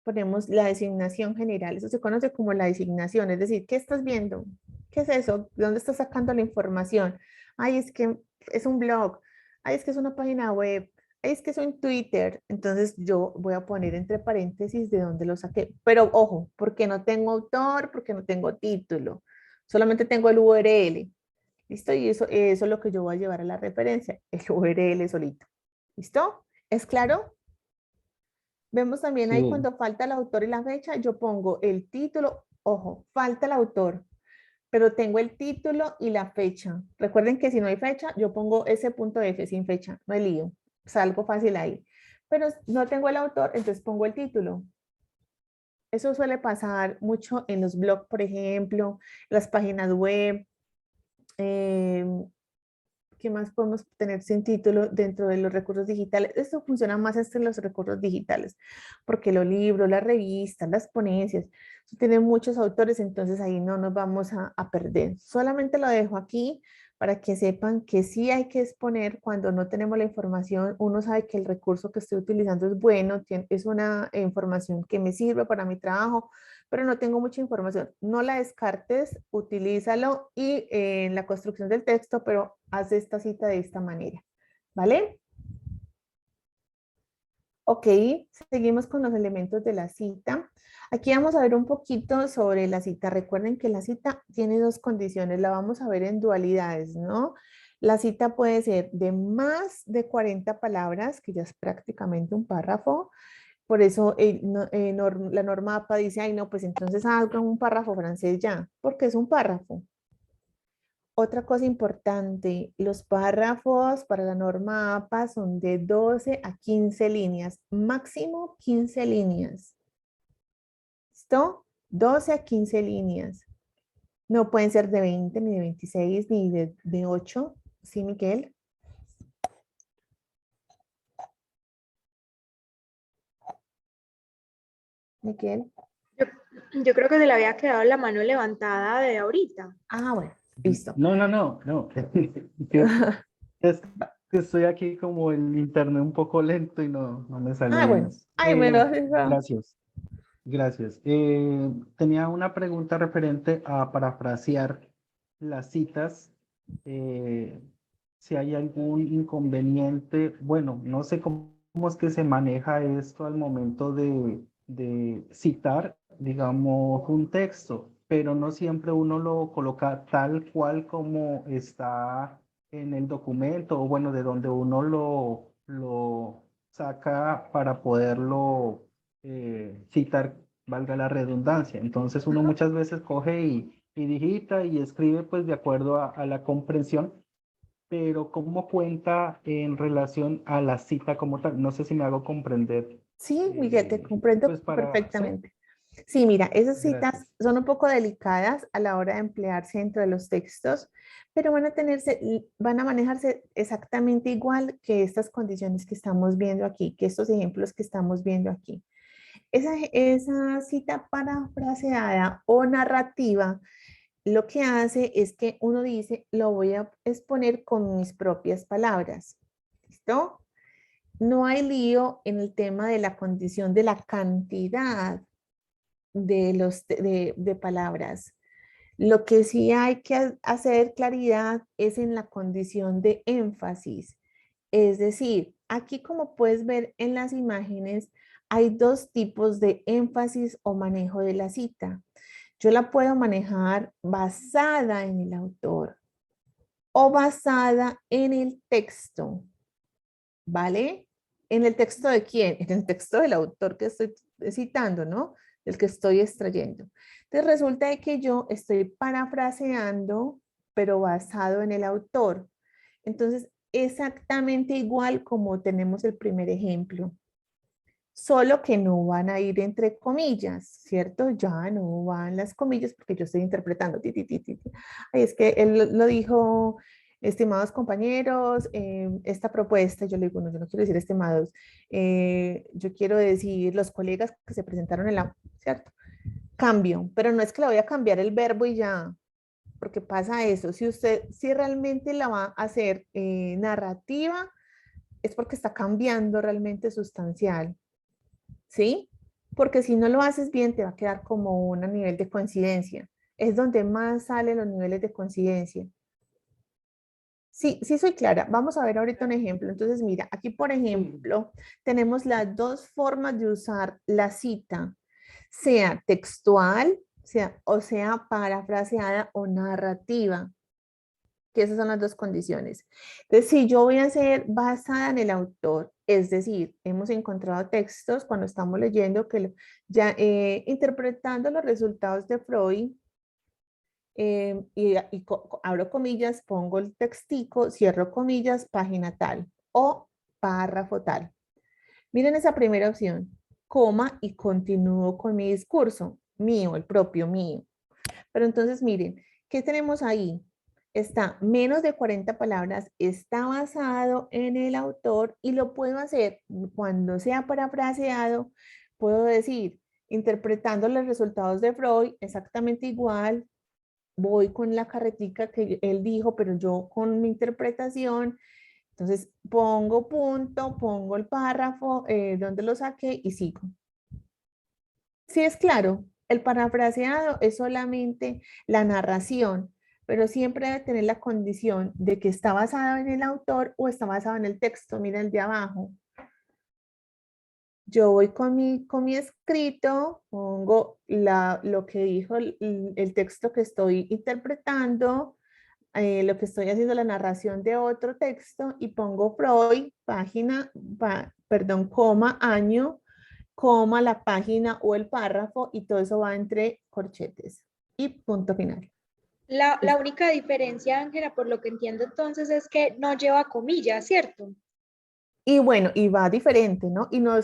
Ponemos la designación general. Eso se conoce como la designación, es decir, ¿qué estás viendo? ¿Qué es eso? ¿De dónde estás sacando la información? Ay, es que es un blog. Ay, es que es una página web. Ay, es que es un Twitter. Entonces yo voy a poner entre paréntesis de dónde lo saqué. Pero ojo, porque no tengo autor, porque no tengo título. Solamente tengo el URL. ¿Listo? Y eso es lo que yo voy a llevar a la referencia, el URL solito. ¿Listo? ¿Es claro? Vemos también ahí Sí, cuando falta el autor y la fecha, yo pongo el título, ojo, falta el autor, pero tengo el título y la fecha. Recuerden que si no hay fecha, yo pongo S.F sin fecha, no hay lío, salgo fácil ahí. Pero no tengo el autor, entonces pongo el título. Eso suele pasar mucho en los blogs, por ejemplo, las páginas web. Eh, ¿Qué más podemos tener sin título dentro de los recursos digitales? Esto funciona más en los recursos digitales, porque los libros, las revistas, las ponencias, tienen muchos autores, entonces ahí no nos vamos a perder. Solamente lo dejo aquí para que sepan que sí hay que exponer cuando no tenemos la información. Uno sabe que el recurso que estoy utilizando es bueno, es una información que me sirve para mi trabajo, pero no tengo mucha información. No la descartes, utilízalo y en la construcción del texto, pero haz esta cita de esta manera, ¿vale? Ok, seguimos con los elementos de la cita. Aquí vamos a ver un poquito sobre la cita. Recuerden que la cita tiene dos condiciones, la vamos a ver en dualidades, ¿no? La cita puede ser de más de 40 palabras, que ya es prácticamente un párrafo. Por eso la norma APA dice, ay no, pues entonces hagan un párrafo francés ya, porque es un párrafo. Otra cosa importante, los párrafos para la norma APA son de 12 a 15 líneas, máximo 15 líneas. ¿Listo? 12 a 15 líneas. No pueden ser de 20, ni de 26, ni de 8. ¿Sí, Miguel? Miguel. Yo, yo creo que se le había quedado la mano levantada de ahorita. Ah, bueno, listo. no. Es que estoy aquí como el internet un poco lento y no me sale Ah, bien. bueno. Ay, me lo haces. Gracias, gracias. Tenía una pregunta referente a parafrasear las citas. eh, si hay algún inconveniente, bueno, no sé cómo es que se maneja esto al momento de citar, digamos, un texto, pero no siempre uno lo coloca tal cual como está en el documento, o bueno, de donde uno lo saca para poderlo citar, valga la redundancia. Entonces uno muchas veces coge y digita y escribe pues de acuerdo a la comprensión, pero ¿cómo cuenta en relación a la cita como tal? No sé si me hago comprender. Sí, Miguel, te comprendo Pues para, sí, perfectamente. Sí, mira, esas citas gracias. son un poco delicadas a la hora de emplearse dentro de los textos, pero van a manejarse exactamente igual que estas condiciones que estamos viendo aquí, que estos ejemplos que estamos viendo aquí. Esa cita parafraseada o narrativa lo que hace es que uno dice, lo voy a exponer con mis propias palabras. ¿Listo? No hay lío en el tema de la condición de la cantidad de palabras. Lo que sí hay que hacer claridad es en la condición de énfasis. Es decir, aquí como puedes ver en las imágenes, hay dos tipos de énfasis o manejo de la cita. Yo la puedo manejar basada en el autor o basada en el texto, ¿vale? ¿En el texto de quién? En el texto del autor que estoy citando, ¿no? Del que estoy extrayendo. Entonces resulta de que yo estoy parafraseando, pero basado en el autor. Entonces, exactamente igual como tenemos el primer ejemplo, solo que no van a ir entre comillas, ¿cierto? Ya no van las comillas porque yo estoy interpretando. Ti, ti, ti, ti, ti. Ay, es que él lo dijo, estimados compañeros, esta propuesta, yo le digo, no, yo no quiero decir estimados, yo quiero decir los colegas que se presentaron en la, ¿cierto? Cambio, pero no es que le voy a cambiar el verbo y ya, porque pasa eso. Si usted, si realmente la va a hacer narrativa, es porque está cambiando realmente sustancial, ¿sí? Porque si no lo haces bien, te va a quedar como un nivel de coincidencia. Es donde más salen los niveles de coincidencia. Sí, sí soy clara. Vamos a ver ahorita un ejemplo. Entonces, mira, aquí por ejemplo, tenemos las dos formas de usar la cita, sea textual, o sea parafraseada o narrativa, que esas son las dos condiciones. Entonces, si yo voy a ser basada en el autor, es decir, hemos encontrado textos cuando estamos leyendo que ya interpretando los resultados de Freud, abro comillas, pongo el textico, cierro comillas, página tal o párrafo tal. Miren esa primera opción, coma y continúo con mi discurso, mío, el propio mío. Pero entonces miren, ¿qué tenemos ahí? Está menos de 40 palabras, está basado en el autor y lo puedo hacer cuando sea parafraseado, puedo decir, interpretando los resultados de Freud, exactamente igual, voy con la carretica que él dijo, pero yo con mi interpretación, entonces pongo punto, pongo el párrafo, donde lo saqué y sigo. Sí es claro, el parafraseado es solamente la narración, pero siempre debe tener la condición de que está basado en el autor o está basado en el texto. Mira el de abajo. Yo voy con mi escrito, pongo lo que dijo el texto que estoy interpretando, lo que estoy haciendo la narración de otro texto y pongo Freud, página, perdón, coma, año, coma, la página o el párrafo y todo eso va entre corchetes y punto final. La única diferencia, Ángela, por lo que entiendo entonces, es que no lleva comillas, ¿cierto? Y bueno, y va diferente, ¿no? Y no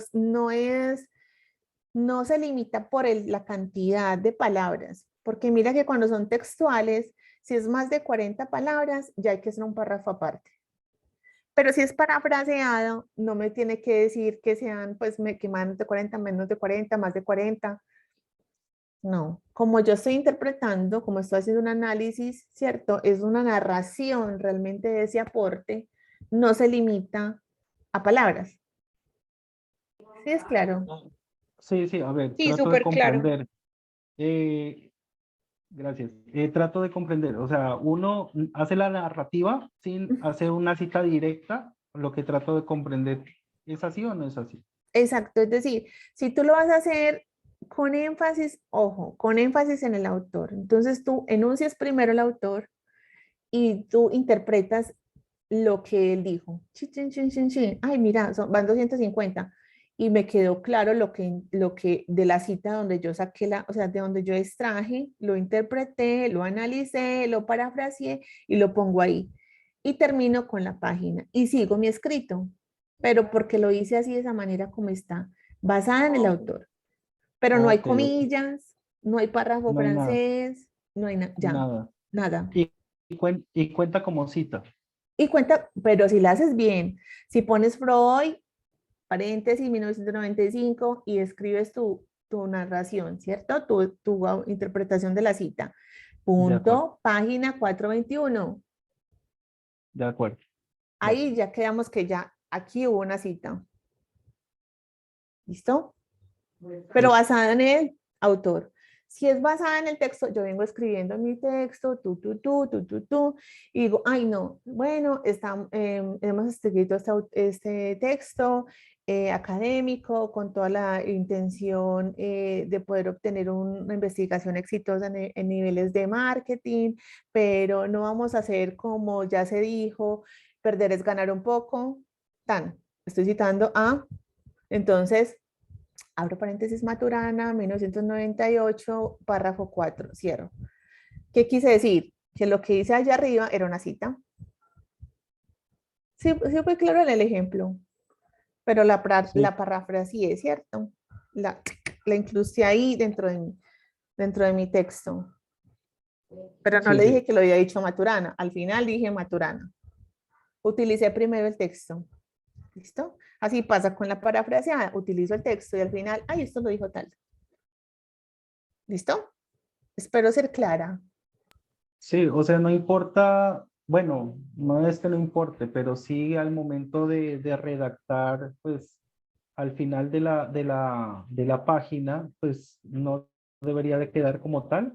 se limita por la cantidad de palabras, porque mira que cuando son textuales, si es más de 40 palabras, ya hay que hacer un párrafo aparte. Pero si es parafraseado, no me tiene que decir que sean, pues, que más de 40, menos de 40, más de 40. No, como yo estoy interpretando, como estoy haciendo un análisis, ¿cierto? Es una narración realmente de ese aporte, no se limita a palabras. ¿Sí es claro? Sí, sí, a ver, Sí, trato de súper claro. comprender. Gracias. Trato de comprender. O sea, uno hace la narrativa sin hacer una cita directa. Lo que trato de comprender, ¿es así o no es así? Exacto, es decir, si tú lo vas a hacer con énfasis, ojo, con énfasis en el autor. Entonces tú enuncias primero el autor y tú interpretas lo que él dijo. Chin, chin, chin, chin, chin. Ay, mira, van 250. Y me quedó claro lo que de la cita donde yo saqué o sea, de donde yo extraje, lo interpreté, lo analicé, lo parafraseé y lo pongo ahí. Y termino con la página y sigo mi escrito, pero porque lo hice así de esa manera como está, basada en el autor. Pero no hay Ok, ok. comillas, no hay párrafo No hay nada, francés, no hay ya, nada. nada. Y cuenta como cita. Y cuenta, pero si la haces bien, si pones Freud, paréntesis, 1995 y escribes tu narración, ¿cierto? Tu interpretación de la cita. De acuerdo, Punto, página 421. de acuerdo. Ahí ya quedamos que ya aquí hubo una cita. ¿Listo? Pero Listo. basada en el autor. Si es basada en el texto, yo vengo escribiendo mi texto, y digo, ay no, bueno, hemos escrito este texto académico con toda la intención de poder obtener una investigación exitosa en niveles de marketing, pero no vamos a hacer como ya se dijo, perder es ganar un poco, estoy citando entonces, abro paréntesis Maturana, 1998, párrafo 4, cierro. ¿Qué quise decir? Que lo que hice allá arriba era una cita. Sí, sí fue claro en el ejemplo, pero la parafraseé, ¿cierto? La incluí ahí dentro de mi texto. Pero no Sí, le sí. dije que lo había dicho Maturana. Al final dije Maturana. Utilicé primero el texto. ¿Listo? Así pasa con la parafraseada. Utilizo el texto y al final, ay, esto lo dijo tal. ¿Listo? Espero ser clara. Sí, o sea, no importa, bueno, no es que no importe, pero sí al momento de redactar, pues al final de la página, pues no debería de quedar como tal.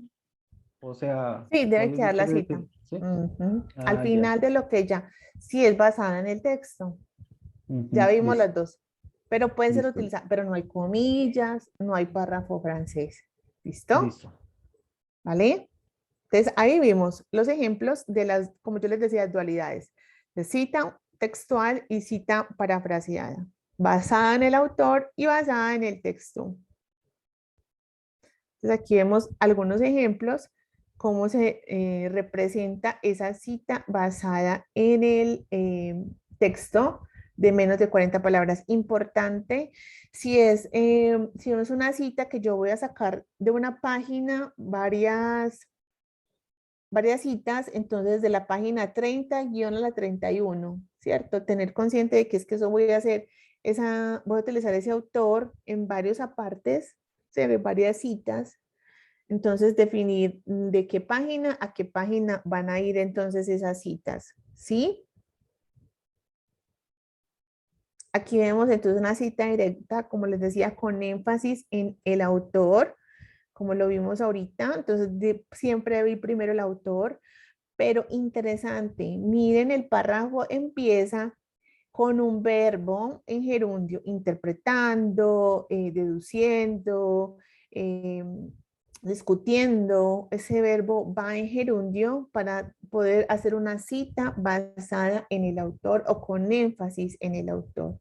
O sea, Sí, debe ¿cuál quedar la quiere cita. decir? Sí. Ujú. Al Ah, ya. final de lo que ya, si es basada en el texto. Ya Ujú, vimos listo, las dos. Pero pueden ser listo, utilizadas, pero no hay comillas, no hay párrafo francés. ¿Listo? listo. ¿Vale? Entonces, ahí vimos los ejemplos de las, como yo les decía, dualidades, de cita textual y cita parafraseada, basada en el autor y basada en el texto. Entonces, aquí vemos algunos ejemplos, cómo se representa esa cita basada en el texto de menos de 40 palabras. Importante, si no es una cita que yo voy a sacar de una página varias citas, entonces de la página 30 guión a la 31, ¿cierto? Tener consciente de que es que eso voy a hacer, voy a utilizar ese autor en varios apartes, se ve varias citas, entonces definir de qué página a qué página van a ir entonces esas citas, ¿sí? Aquí vemos entonces una cita directa, como les decía, con énfasis en el autor, como lo vimos ahorita, entonces siempre vi primero el autor, pero interesante, miren el párrafo empieza con un verbo en gerundio, interpretando, deduciendo, eh, discutiendo. Ese verbo va en gerundio para poder hacer una cita basada en el autor o con énfasis en el autor.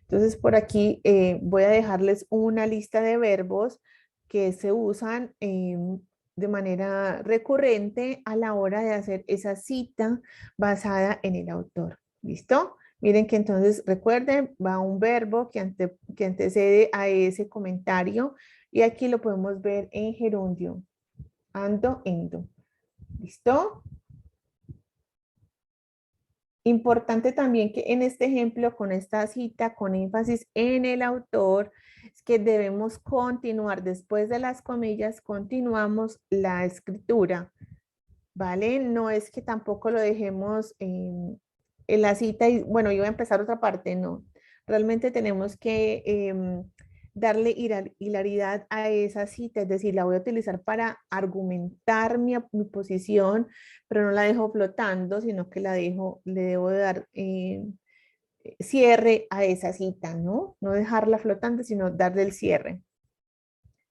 Entonces, por aquí voy a dejarles una lista de verbos que se usan de manera recurrente a la hora de hacer esa cita basada en el autor. ¿Listo? Miren que entonces, recuerden, va un verbo que antecede a ese comentario y aquí lo podemos ver en gerundio. Ando, endo. ¿Listo? Importante también que en este ejemplo, con esta cita, con énfasis en el autor, es que debemos continuar después de las comillas, continuamos la escritura, ¿vale? No es que tampoco lo dejemos en la cita y, bueno, yo voy a empezar otra parte, no. Realmente tenemos que darle hilaridad a esa cita, es decir, la voy a utilizar para argumentar mi posición, pero no la dejo flotando, sino que le debo de dar cierre a esa cita, ¿no? No dejarla flotante, sino darle el cierre.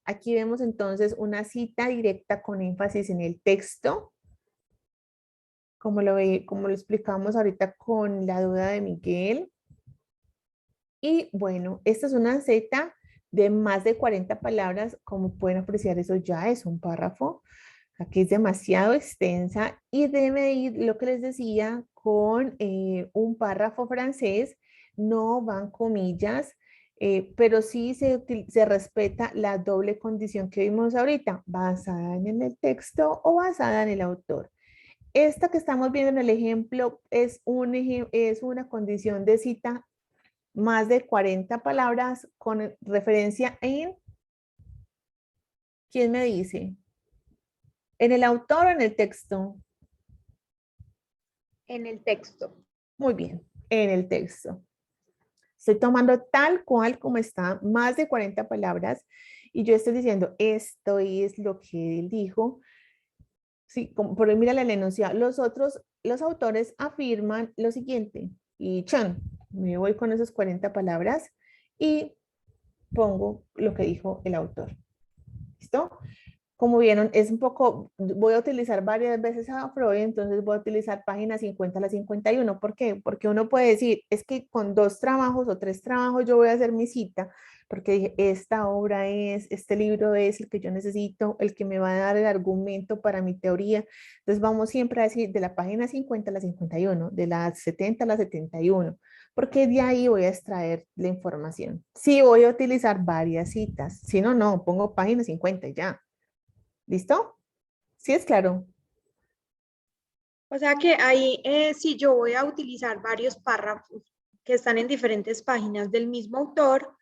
Aquí vemos entonces una cita directa con énfasis en el texto, como lo explicamos ahorita con la duda de Miguel. Y bueno, esta es una cita de más de 40 palabras, como pueden apreciar, eso ya es un párrafo. Aquí es demasiado extensa y debe ir, lo que les decía, con un párrafo francés, no van comillas, pero sí se respeta la doble condición que vimos ahorita, basada en el texto o basada en el autor. Esta que estamos viendo en el ejemplo es una condición de cita más de 40 palabras con referencia en, ¿quién me dice? ¿En el autor o en el texto? En el texto. Muy bien, en el texto. Estoy tomando tal cual como está, más de 40 palabras, y yo estoy diciendo, esto es lo que él dijo. Sí, por mira el enunciado. Los autores afirman lo siguiente, y chan, me voy con esas 40 palabras y pongo lo que dijo el autor. ¿Listo? como vieron, es un poco, voy a utilizar varias veces a Freud, entonces voy a utilizar página 50 a la 51. ¿Por qué? Porque uno puede decir, es que con 2 trabajos o 3 trabajos yo voy a hacer mi cita, porque dije, esta obra es, este libro es el que yo necesito, el que me va a dar el argumento para mi teoría. Entonces vamos siempre a decir de la página 50 a la 51, de la 70 a la 71, porque de ahí voy a extraer la información. Sí voy a utilizar varias citas, si no, no, pongo página 50 y ya. ¿Listo? ¿Sí es claro? O sea que ahí, si yo voy a utilizar varios párrafos que están en diferentes páginas del mismo autor,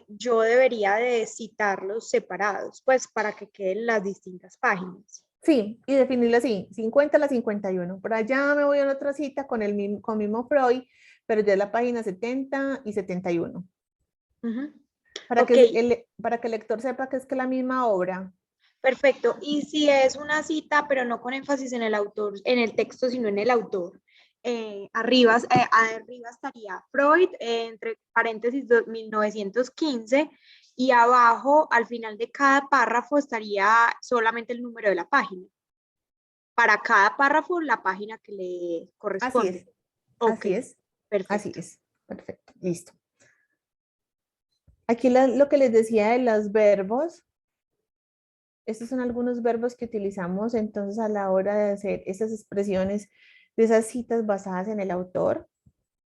yo debería de citarlos separados, pues para que queden las distintas páginas. Sí, y definirlo así, 50 a la 51. Por allá me voy a otra cita con el mismo, con mismo Freud, pero ya es la página 70 y 71. Ujú. Para Ok, para que el lector sepa que es que la misma obra. perfecto. Y si es una cita, pero no con énfasis en el autor, en el texto, sino en el autor. Arriba estaría Freud, entre paréntesis 1915, y abajo, al final de cada párrafo, estaría solamente el número de la página. Para cada párrafo, la página que le Así corresponde. es, Ok, así es, así perfecto. es. Perfecto, listo. Aquí lo que les decía de los verbos, estos son algunos verbos que utilizamos entonces a la hora de hacer esas expresiones de esas citas basadas en el autor.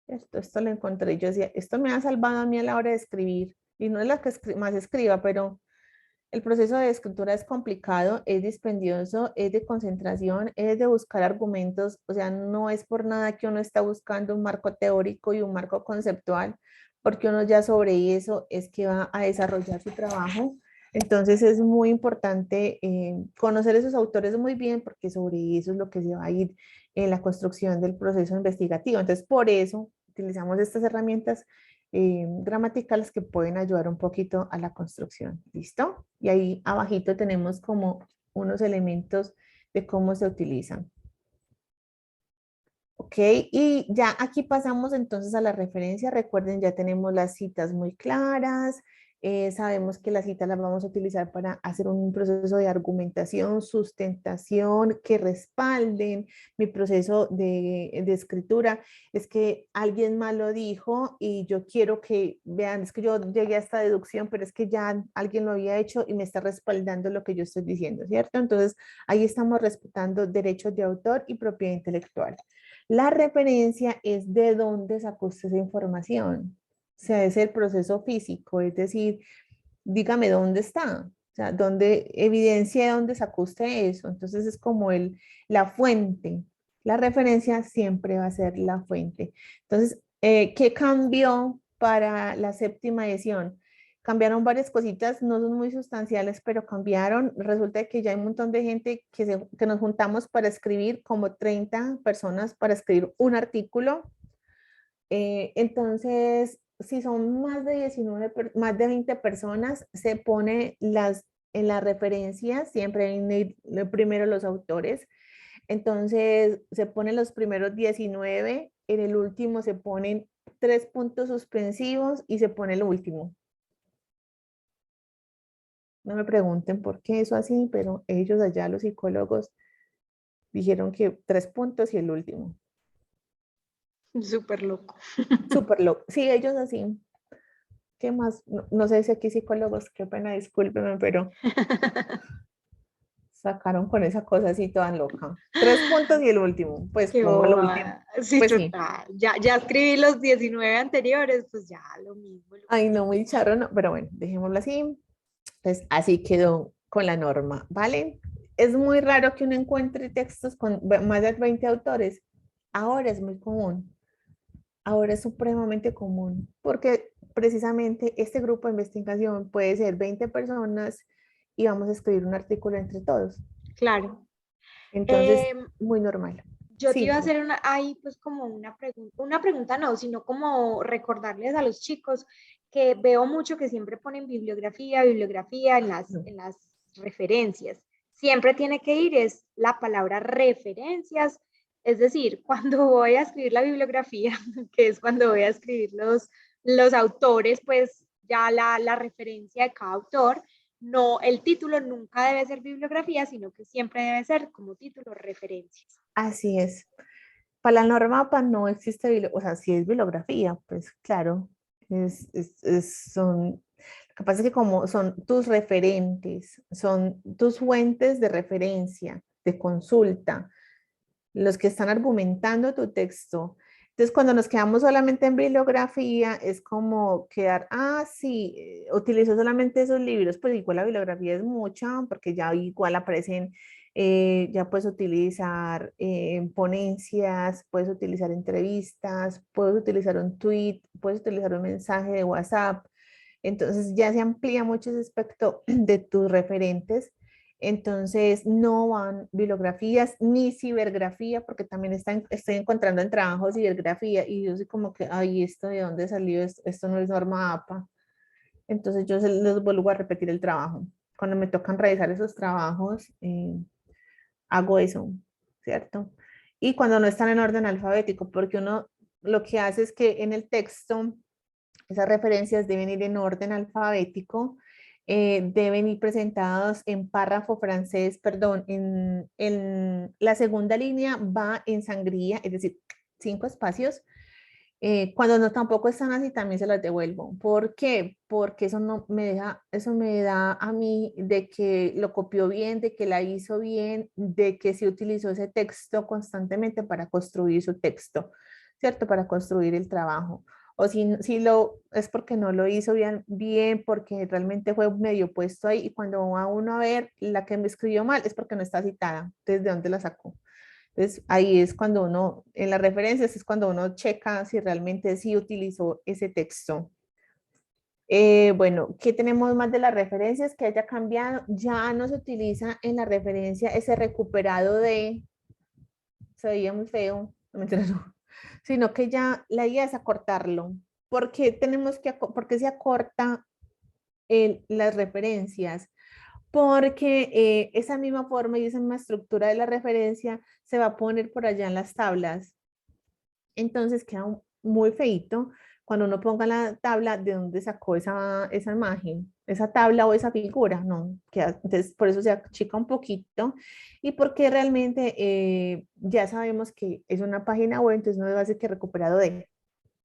Esto lo encontré, yo decía, esto me ha salvado a mí a la hora de escribir, y no es la que más escriba, pero el proceso de escritura es complicado, es dispendioso, es de concentración, es de buscar argumentos, o sea, no es por nada que uno está buscando un marco teórico y un marco conceptual, porque uno ya sobre eso es que va a desarrollar su trabajo. Entonces es muy importante conocer esos autores muy bien, porque sobre eso es lo que se va a ir en la construcción del proceso investigativo. Entonces, por eso utilizamos estas herramientas gramaticales que pueden ayudar un poquito a la construcción. ¿Listo? Y ahí abajito tenemos como unos elementos de cómo se utilizan. Ok, y ya aquí pasamos entonces a la referencia. Recuerden, ya tenemos las citas muy claras. Sabemos que las citas las vamos a utilizar para hacer un proceso de argumentación, sustentación, que respalden mi proceso de escritura. Es que alguien más lo dijo y yo quiero que vean, es que yo llegué a esta deducción, pero es que ya alguien lo había hecho y me está respaldando lo que yo estoy diciendo, ¿cierto? Entonces, ahí estamos respetando derechos de autor y propiedad intelectual. La referencia es de dónde sacó usted esa información. O sea, es el proceso físico, es decir, dígame dónde está, o sea, dónde evidencia de dónde sacó usted eso. Entonces es como la fuente. La referencia siempre va a ser la fuente. Entonces, ¿qué cambió para la séptima edición? Cambiaron varias cositas, no son muy sustanciales, pero cambiaron. Resulta que ya hay un montón de gente que nos juntamos para escribir, como 30 personas para escribir un artículo. Entonces, si son más de 19, más de 20 personas, se pone en la referencia, siempre primero los autores. Entonces, se ponen los primeros 19, en el último se ponen 3 puntos suspensivos y se pone el último. No me pregunten por qué eso así, pero ellos allá, los psicólogos, dijeron que 3 puntos y el último. Súper loco. Súper loco. Sí, ellos así. ¿Qué más? No, no sé si aquí psicólogos, qué pena, discúlpeme, pero sacaron con esa cosa así toda loca. 3 puntos y el último, pues Qué pongo el último. bobada. Sí, Pues sí. total. Ya escribí los 19 anteriores, pues ya lo mismo. Ay, no, muy charro, no, pero bueno, dejémoslo así. Pues así quedó con la norma, ¿vale? Es muy raro que uno encuentre textos con más de 20 autores. Ahora es muy común. Ahora es supremamente común, porque precisamente este grupo de investigación puede ser 20 personas y vamos a escribir un artículo entre todos. Claro. Entonces, muy normal. Yo te Sí, iba a dime. hacer ahí pues como una pregunta no, sino como recordarles a los chicos que veo mucho que siempre ponen bibliografía No. en las referencias. Siempre tiene que ir es la palabra referencias, es decir, cuando voy a escribir la bibliografía, que es cuando voy a escribir los autores, pues ya la referencia de cada autor, no, el título nunca debe ser bibliografía, sino que siempre debe ser como título referencias. Así es. Para la norma APA no existe, o sea, si es bibliografía, pues claro, son, lo que pasa es que como son tus referentes, son tus fuentes de referencia, de consulta, los que están argumentando tu texto. Entonces, cuando nos quedamos solamente en bibliografía, es como quedar, sí, utilizo solamente esos libros, pues igual la bibliografía es mucha, porque ya igual aparecen, ya puedes utilizar ponencias, puedes utilizar entrevistas, puedes utilizar un tweet, puedes utilizar un mensaje de WhatsApp. Entonces, ya se amplía mucho ese aspecto de tus referentes. Entonces, no van bibliografías ni cibergrafía, porque también estoy encontrando en trabajo cibergrafía y yo soy como que, ay, ¿esto de dónde salió? Esto no es norma APA. Entonces, yo les vuelvo a repetir el trabajo. Cuando me tocan realizar esos trabajos, hago eso, ¿cierto? Y cuando no están en orden alfabético, porque uno lo que hace es que en el texto, esas referencias deben ir en orden alfabético, deben ir presentados en párrafo francés, perdón, en la segunda línea va en sangría, es decir, 5 espacios. Cuando no tampoco están así, también se las devuelvo. ¿Por qué? Porque eso no me deja, eso me da a mí de que lo copió bien, de que la hizo bien, de que se utilizó ese texto constantemente para construir su texto, ¿cierto? Para construir el trabajo. O si lo es porque no lo hizo bien, porque realmente fue medio puesto ahí y cuando va uno a ver la que me escribió mal es porque no está citada. Entonces, ¿de dónde la sacó? Entonces, ahí es cuando uno, en las referencias es cuando uno checa si realmente sí utilizó ese texto. Bueno, ¿qué tenemos más de las referencias que haya cambiado? Ya no se utiliza en la referencia ese recuperado de, se veía muy feo, no, mentira, no, sino que ya la idea es acortarlo. ¿Por qué por qué se acorta las referencias? Porque esa misma forma y esa misma estructura de la referencia se va a poner por allá en las tablas. Entonces queda muy feito cuando uno ponga la tabla de dónde sacó esa imagen, esa tabla o esa figura, ¿no? Entonces por eso se achica un poquito y porque realmente ya sabemos que es una página web, entonces no debe ser que recuperado de,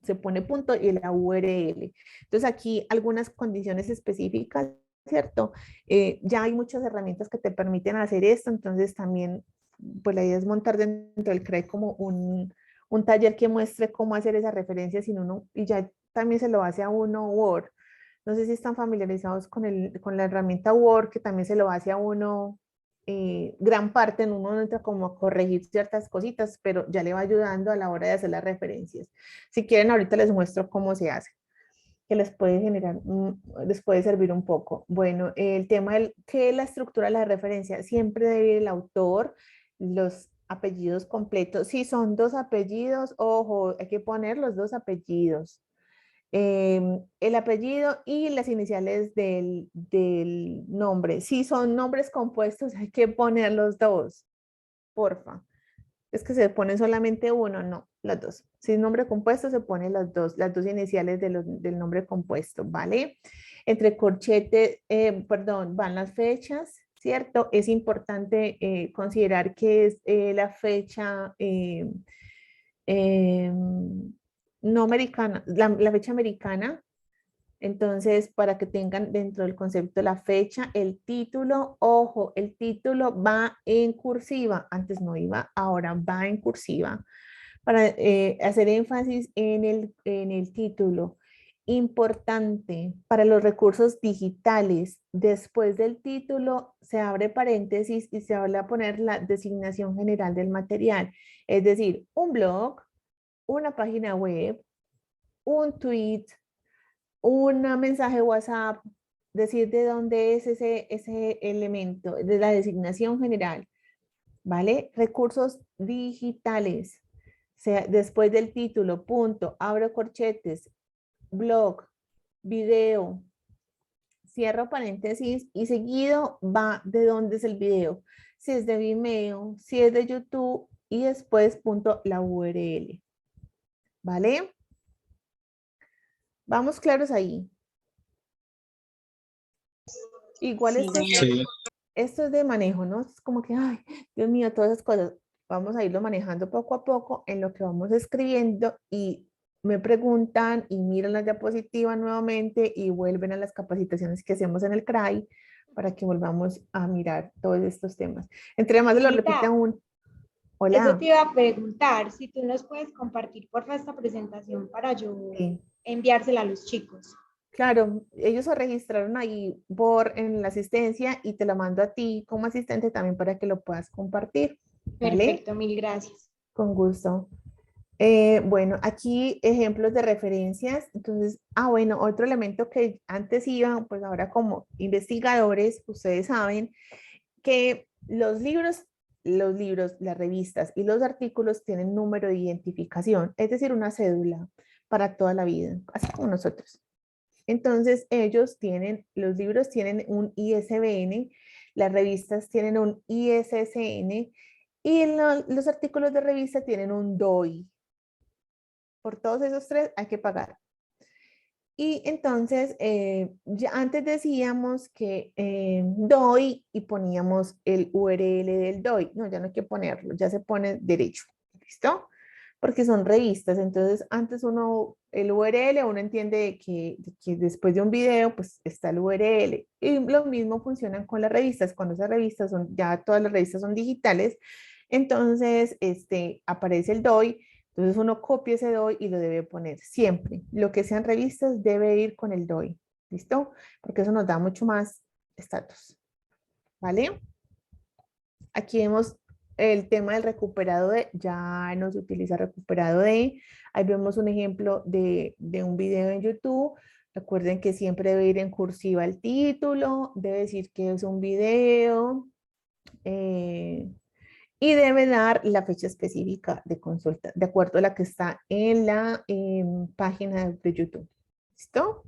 se pone punto y la URL. Entonces aquí algunas condiciones específicas, ¿cierto? Ya hay muchas herramientas que te permiten hacer esto, entonces también, pues la idea es montar dentro del CREE como un taller que muestre cómo hacer esa referencia sin uno, y ya también se lo hace a uno Word. No sé si están familiarizados con la herramienta Word, que también se lo hace a uno gran parte, en uno entra como a corregir ciertas cositas, pero ya le va ayudando a la hora de hacer las referencias. Si quieren, ahorita les muestro cómo se hace, que les puede generar, les puede servir un poco. Bueno, el tema del que la estructura de la referencia siempre debe ir el autor, los apellidos completos. Si son 2 apellidos, ojo, hay que poner los 2 apellidos. El apellido y las iniciales del nombre. Si son nombres compuestos, hay que poner los 2, porfa. Es que se pone solamente uno, no, los 2. Si es nombre compuesto, se pone las dos iniciales del nombre compuesto, ¿vale? Entre corchetes, perdón, van las fechas, ¿cierto? Es importante considerar que es la fecha no americana, la fecha americana. Entonces, para que tengan dentro del concepto la fecha, el título, ojo, el título va en cursiva, antes no iba, ahora va en cursiva, para hacer énfasis en el título. Importante, para los recursos digitales, después del título se abre paréntesis y se habla a poner la designación general del material, es decir, un blog, una página web, un tweet, un mensaje WhatsApp, decir de dónde es ese elemento, de la designación general, ¿vale? Recursos digitales, sea, después del título, punto, abro corchetes, blog, video, cierro paréntesis y seguido va de dónde es el video, si es de Vimeo, si es de YouTube y después punto la URL, ¿vale? Vamos claros ahí. Igual Sí. Sí, esto es de manejo, ¿no? Es como que, ay, Dios mío, todas esas cosas. Vamos a irlo manejando poco a poco en lo que vamos escribiendo y me preguntan y miran las diapositivas nuevamente y vuelven a las capacitaciones que hacemos en el CRAI para que volvamos a mirar todos estos temas. Entre más se lo repite Anita, aún. eso Hola. te iba a preguntar, si tú nos puedes compartir, porfa, esta presentación para yo Sí. enviársela a los chicos. Claro, ellos se registraron ahí en la asistencia y te la mando a ti como asistente también para que lo puedas compartir, ¿vale? Perfecto, mil gracias. Con gusto. Bueno, aquí ejemplos de referencias. Entonces, bueno, otro elemento que antes iba, pues ahora como investigadores, ustedes saben que los libros, las revistas y los artículos tienen número de identificación, es decir, una cédula para toda la vida, así como nosotros. Entonces, los libros tienen un ISBN, las revistas tienen un ISSN y los artículos de revista tienen un DOI. Por todos esos tres hay que pagar. Y entonces, ya antes decíamos que DOI y poníamos el URL del DOI. No, ya no hay que ponerlo, ya se pone derecho. ¿Listo? Porque son revistas. Entonces, antes el URL, uno entiende que después de un video, pues está el URL. Y lo mismo funciona con las revistas. Cuando esas revistas ya todas las revistas son digitales, entonces aparece el DOI. Entonces uno copia ese DOI y lo debe poner siempre. Lo que sean revistas debe ir con el DOI. ¿Listo? Porque eso nos da mucho más estatus. ¿Vale? Aquí vemos el tema del recuperado de, ya no se utiliza recuperado de. Ahí vemos un ejemplo de un video en YouTube. Recuerden que siempre debe ir en cursiva el título, debe decir que es un video. Y debe dar la fecha específica de consulta, de acuerdo a la que está en la página de YouTube. ¿Listo?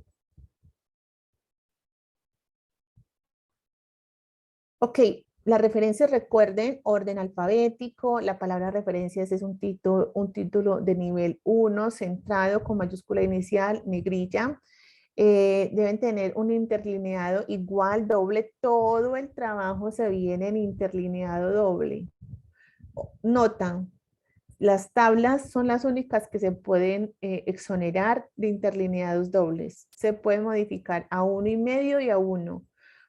Ok, las referencias, recuerden, orden alfabético, la palabra referencias es un título de nivel 1, centrado con mayúscula inicial, negrilla. Deben tener un interlineado igual, doble, todo el trabajo se viene en interlineado doble. Nota, las tablas son las únicas que se pueden exonerar de interlineados dobles. Se pueden modificar a 1,5 y a 1,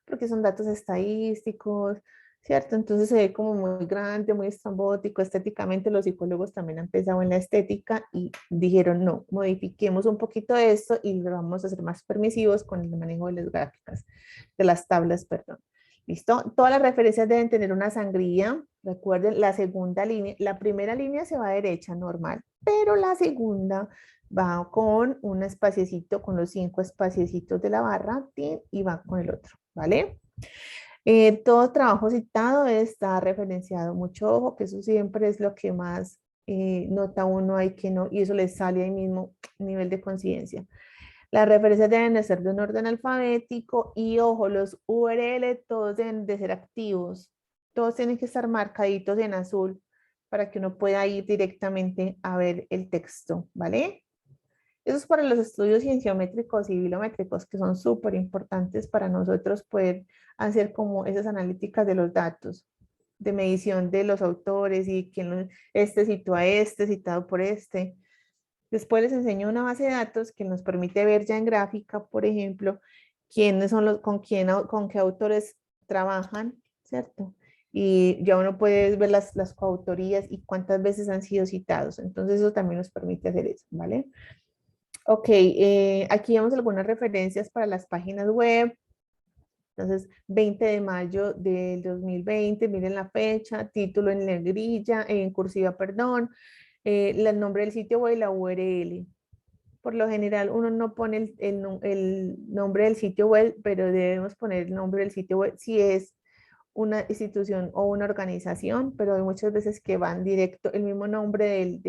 porque son datos estadísticos, ¿cierto? Entonces se ve como muy grande, muy estrambótico. Estéticamente los psicólogos también han pensado en la estética y dijeron, no, modifiquemos un poquito esto y lo vamos a hacer más permisivos con el manejo de las gráficas, de las tablas, perdón. ¿Listo? Todas las referencias deben tener una sangría. Recuerden, la segunda línea, la primera línea se va a derecha, normal, pero la segunda va con un espaciecito, con los 5 espaciecitos de la barra, y va con el otro, ¿vale? Todo trabajo citado está referenciado. Mucho ojo, que eso siempre es lo que más nota uno hay que no, y eso les sale ahí mismo, nivel de conciencia. Las referencias deben de ser de un orden alfabético y ojo, los URL todos deben de ser activos. Todos tienen que estar marcaditos en azul para que uno pueda ir directamente a ver el texto, ¿vale? Eso es para los estudios cienciométricos y bibliométricos que son súper importantes para nosotros poder hacer como esas analíticas de los datos, de medición de los autores y quién citó a citado por este. Después les enseño una base de datos que nos permite ver ya en gráfica, por ejemplo, quiénes son con qué autores trabajan, ¿cierto? Y ya uno puede ver las coautorías y cuántas veces han sido citados. Entonces eso también nos permite hacer eso, ¿vale? Ok, aquí vemos algunas referencias para las páginas web. Entonces, 20 de mayo del 2020, miren la fecha, título en negrilla, en cursiva, perdón, el nombre del sitio web y la URL. Por lo general, uno no pone el nombre del sitio web, pero debemos poner el nombre del sitio web si es una institución o una organización, pero hay muchas veces que van directo, el mismo nombre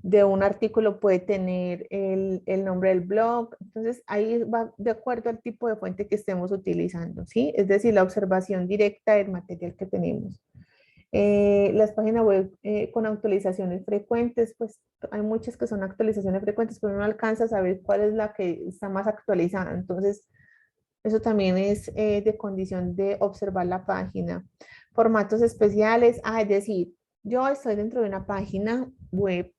de un artículo puede tener el nombre del blog. Entonces, ahí va de acuerdo al tipo de fuente que estemos utilizando, ¿sí? Es decir, la observación directa del material que tenemos. Las páginas web con actualizaciones frecuentes, pues hay muchas que son actualizaciones frecuentes, pero uno alcanza a saber cuál es la que está más actualizada. Entonces, Eso también es de condición de observar la página. Formatos especiales, es decir, yo estoy dentro de una página web.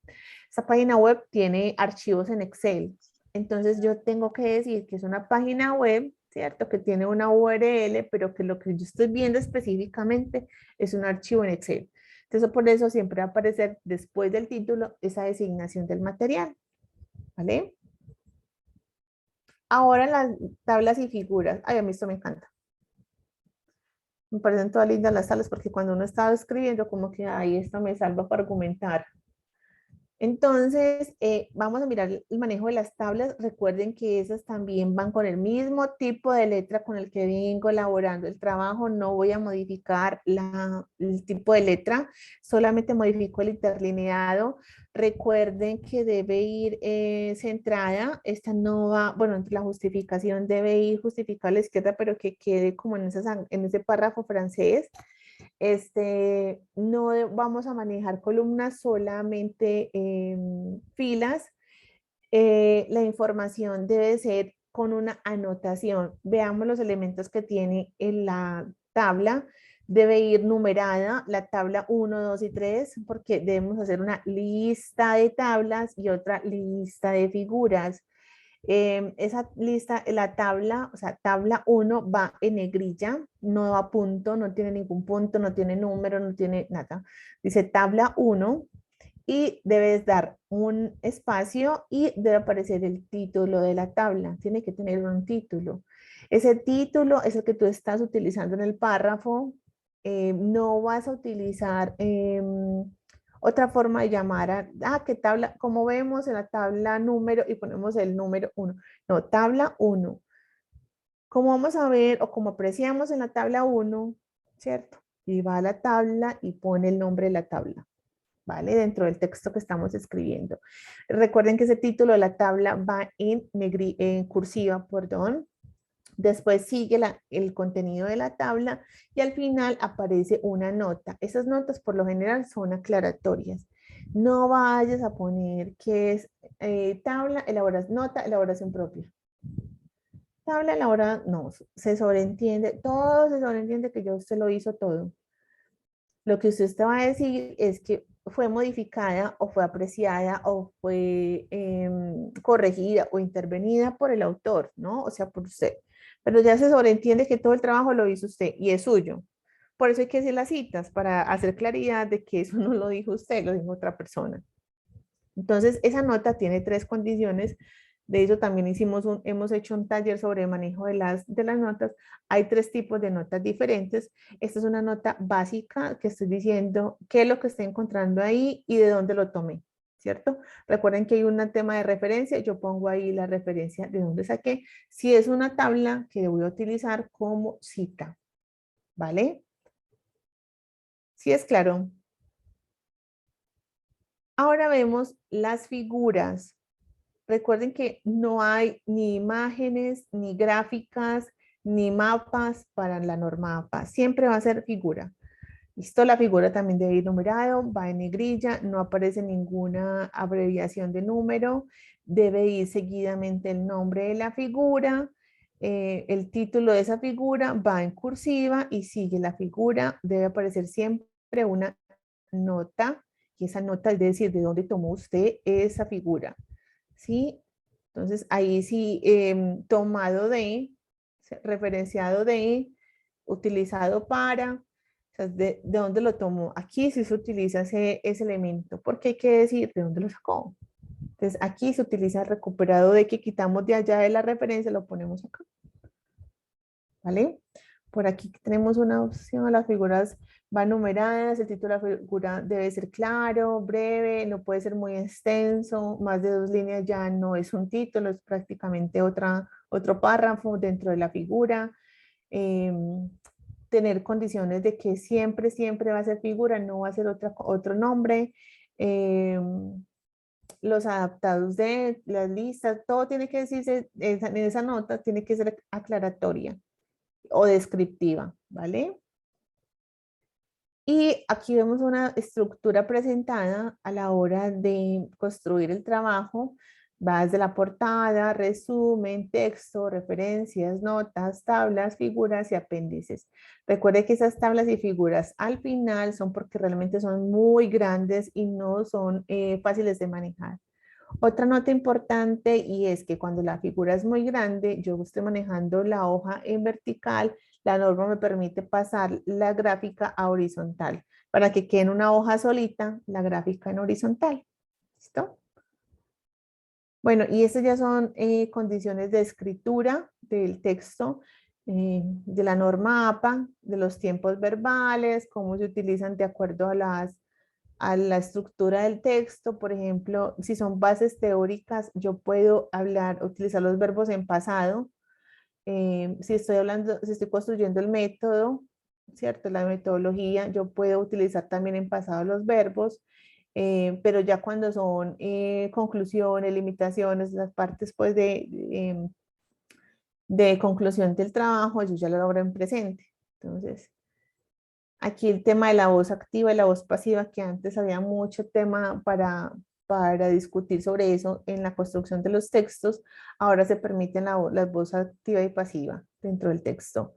Esta página web tiene archivos en Excel. Entonces yo tengo que decir que es una página web, ¿cierto? Que tiene una URL, pero que lo que yo estoy viendo específicamente es un archivo en Excel. Entonces por eso siempre va a aparecer después del título esa designación del material, ¿vale? Ahora las tablas y figuras. Ay, a mí esto me encanta. Me parecen todas lindas las tablas porque cuando uno está escribiendo como que, ay, esto me salva para argumentar. Entonces, vamos a mirar el manejo de las tablas. Recuerden que esas también van con el mismo tipo de letra con el que vengo elaborando el trabajo. No voy a modificar el tipo de letra, solamente modifico el interlineado. Recuerden que debe ir centrada. Esta no va, bueno, la justificación debe ir justificada a la izquierda, pero que quede como en ese párrafo francés. No vamos a manejar columnas, solamente filas. La información debe ser con una anotación. Veamos los elementos que tiene en la tabla. Debe ir numerada la tabla 1, 2 y 3 porque debemos hacer una lista de tablas y otra lista de figuras. Esa lista, la tabla, o sea, tabla 1 va en negrilla, no va a punto, no tiene ningún punto, no tiene número, no tiene nada. Dice tabla 1 y debes dar un espacio y debe aparecer el título de la tabla. Tiene que tener un título. Ese título es el que tú estás utilizando en el párrafo. No vas a utilizar otra forma de llamar ¿qué tabla? Como vemos en la tabla número y ponemos el número 1. No, tabla 1. Como vamos a ver o como apreciamos en la tabla 1, ¿cierto? Y va a la tabla y pone el nombre de la tabla, ¿vale? Dentro del texto que estamos escribiendo. Recuerden que ese título de la tabla va en cursiva, perdón. Después sigue el contenido de la tabla y al final aparece una nota. Esas notas por lo general son aclaratorias. No vayas a poner que es tabla, nota, elaboración propia. Tabla elaborada, no, se sobreentiende, todo se sobreentiende que ya usted lo hizo todo. Lo que usted va a decir es que fue modificada o fue apreciada o fue corregida o intervenida por el autor, ¿no? O sea, por usted. Pero ya se sobreentiende que todo el trabajo lo hizo usted y es suyo. Por eso hay que hacer las citas para hacer claridad de que eso no lo dijo usted, lo dijo otra persona. Entonces, esa nota tiene 3 condiciones. De eso también hemos hecho un taller sobre el manejo de las notas. Hay 3 tipos de notas diferentes. Esta es una nota básica que estoy diciendo qué es lo que estoy encontrando ahí y de dónde lo tomé, ¿cierto? Recuerden que hay un tema de referencia. Yo pongo ahí la referencia de dónde saqué. Si es una tabla que voy a utilizar como cita, ¿vale? ¿Sí es claro? Ahora vemos las figuras. Recuerden que no hay ni imágenes, ni gráficas, ni mapas para la norma APA. Siempre va a ser figura. Listo, la figura también debe ir numerado, va en negrilla, no aparece ninguna abreviación de número, debe ir seguidamente el nombre de la figura, el título de esa figura va en cursiva y sigue la figura, debe aparecer siempre una nota, y esa nota es decir de dónde tomó usted esa figura. ¿Sí? Entonces, ahí sí, tomado de, referenciado de, utilizado para, o sea, de dónde lo tomó. Aquí sí se utiliza ese elemento, porque hay que decir de dónde lo sacó. Entonces, aquí se utiliza el recuperado de que quitamos de allá de la referencia, lo ponemos acá. ¿Vale? Por aquí tenemos una opción, las figuras van numeradas, el título de la figura debe ser claro, breve, no puede ser muy extenso, más de 2 líneas ya no es un título, es prácticamente otro párrafo dentro de la figura. Tener condiciones de que siempre, siempre va a ser figura, no va a ser otro nombre. Los adaptados de las listas, todo tiene que decirse, en esa nota tiene que ser aclaratoria o descriptiva, ¿vale? Y aquí vemos una estructura presentada a la hora de construir el trabajo. Va desde la portada, resumen, texto, referencias, notas, tablas, figuras y apéndices. Recuerde que esas tablas y figuras al final son porque realmente son muy grandes y no son fáciles de manejar. Otra nota importante y es que cuando la figura es muy grande, yo estoy manejando la hoja en vertical, la norma me permite pasar la gráfica a horizontal para que quede en una hoja solita la gráfica en horizontal. ¿Listo? Bueno, y estas ya son condiciones de escritura del texto, de la norma APA, de los tiempos verbales, cómo se utilizan de acuerdo a la estructura del texto. Por ejemplo, si son bases teóricas, yo puedo utilizar los verbos en pasado. Si estoy construyendo el método, ¿cierto? La metodología, yo puedo utilizar también en pasado los verbos. Pero ya cuando son conclusiones, limitaciones, las partes pues de conclusión del trabajo, yo ya lo logro en presente. Entonces, aquí el tema de la voz activa y la voz pasiva, que antes había mucho tema para discutir sobre eso en la construcción de los textos, ahora se permiten las voz activa y pasiva dentro del texto.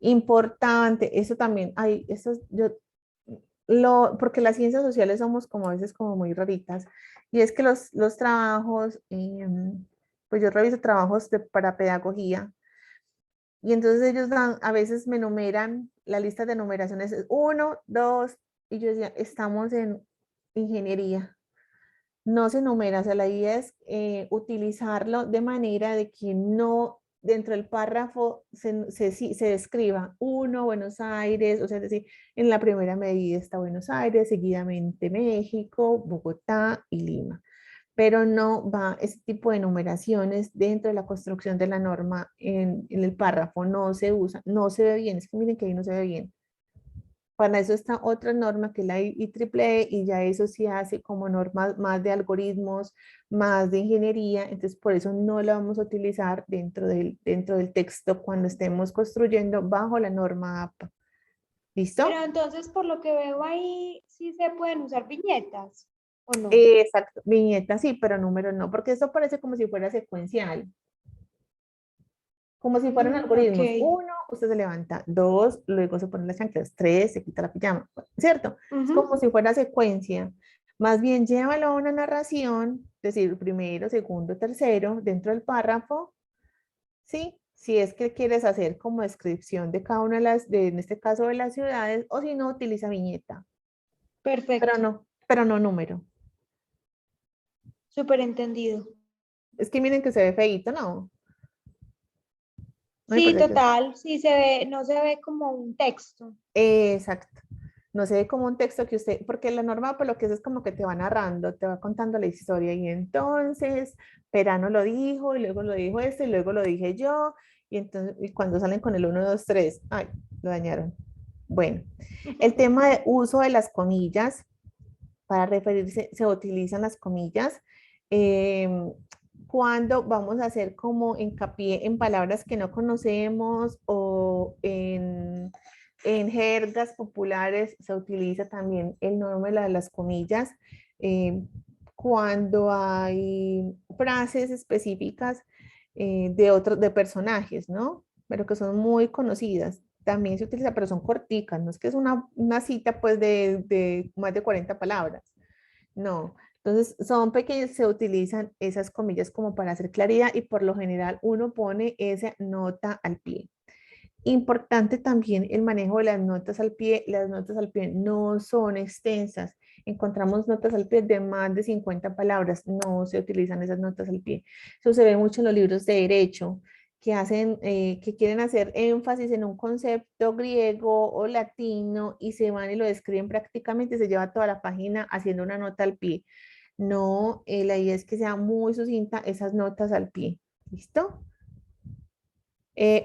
Importante, eso también, porque las ciencias sociales somos como a veces como muy raritas, y es que los trabajos, pues yo reviso trabajos para pedagogía, y entonces ellos a veces me numeran, la lista de numeraciones es 1, 2, y yo decía, estamos en ingeniería, no se numera, o sea, la idea es utilizarlo de manera de que no dentro del párrafo se describa uno, Buenos Aires, o sea, es decir, en la primera medida está Buenos Aires, seguidamente México, Bogotá y Lima, pero no va ese tipo de numeraciones dentro de la construcción de la norma en el párrafo, no se usa, no se ve bien, es que miren que ahí no se ve bien. Para eso está otra norma que es la IEEE y ya eso sí hace como normas más de algoritmos, más de ingeniería, entonces por eso no la vamos a utilizar dentro del texto cuando estemos construyendo bajo la norma APA. ¿Listo? Pero entonces, por lo que veo ahí, sí se pueden usar viñetas, ¿o no? Exacto, viñeta sí, pero número no, porque eso parece como si fuera secuencial. Como si fueran Ok. algoritmos. 1, usted se levanta. 2, luego se pone las chanclas. 3, se quita la pijama. ¿Cierto? Es como si fuera secuencia. Más bien, llévalo a una narración, es decir, primero, segundo, tercero, dentro del párrafo. ¿Sí? Si es que quieres hacer como descripción de cada una en este caso de las ciudades, o si no, utiliza viñeta. Perfecto. Pero no número. Súper entendido. Es que miren que se ve feíto, ¿no? No me Sí, parece que total. Sí se ve, no se ve como un texto. exacto. No se ve como un texto que usted, porque la norma por lo que es como que te va narrando, te va contando la historia y entonces Perano lo dijo y luego lo dijo este y luego lo dije yo y entonces y cuando salen con el 1, 2, 3, ay, lo dañaron. Bueno, el tema de uso de las comillas, para referirse, se utilizan las comillas. Cuando vamos a hacer como hincapié en palabras que no conocemos o en jergas populares, se utiliza también el número de las comillas. Cuando hay frases específicas de personajes, ¿no? Pero que son muy conocidas. También se utiliza, pero son corticas, no es que es una cita pues de más de 40 palabras. No, entonces son pequeñas, se utilizan esas comillas como para hacer claridad y por lo general uno pone esa nota al pie. Importante también el manejo de las notas al pie. Las notas al pie no son extensas. Encontramos notas al pie de más de 50 palabras. No se utilizan esas notas al pie. Eso se ve mucho en los libros de derecho que quieren hacer énfasis en un concepto griego o latino y se van y lo describen prácticamente, se lleva toda la página haciendo una nota al pie. No, la idea es que sea muy sucinta esas notas al pie. ¿Listo?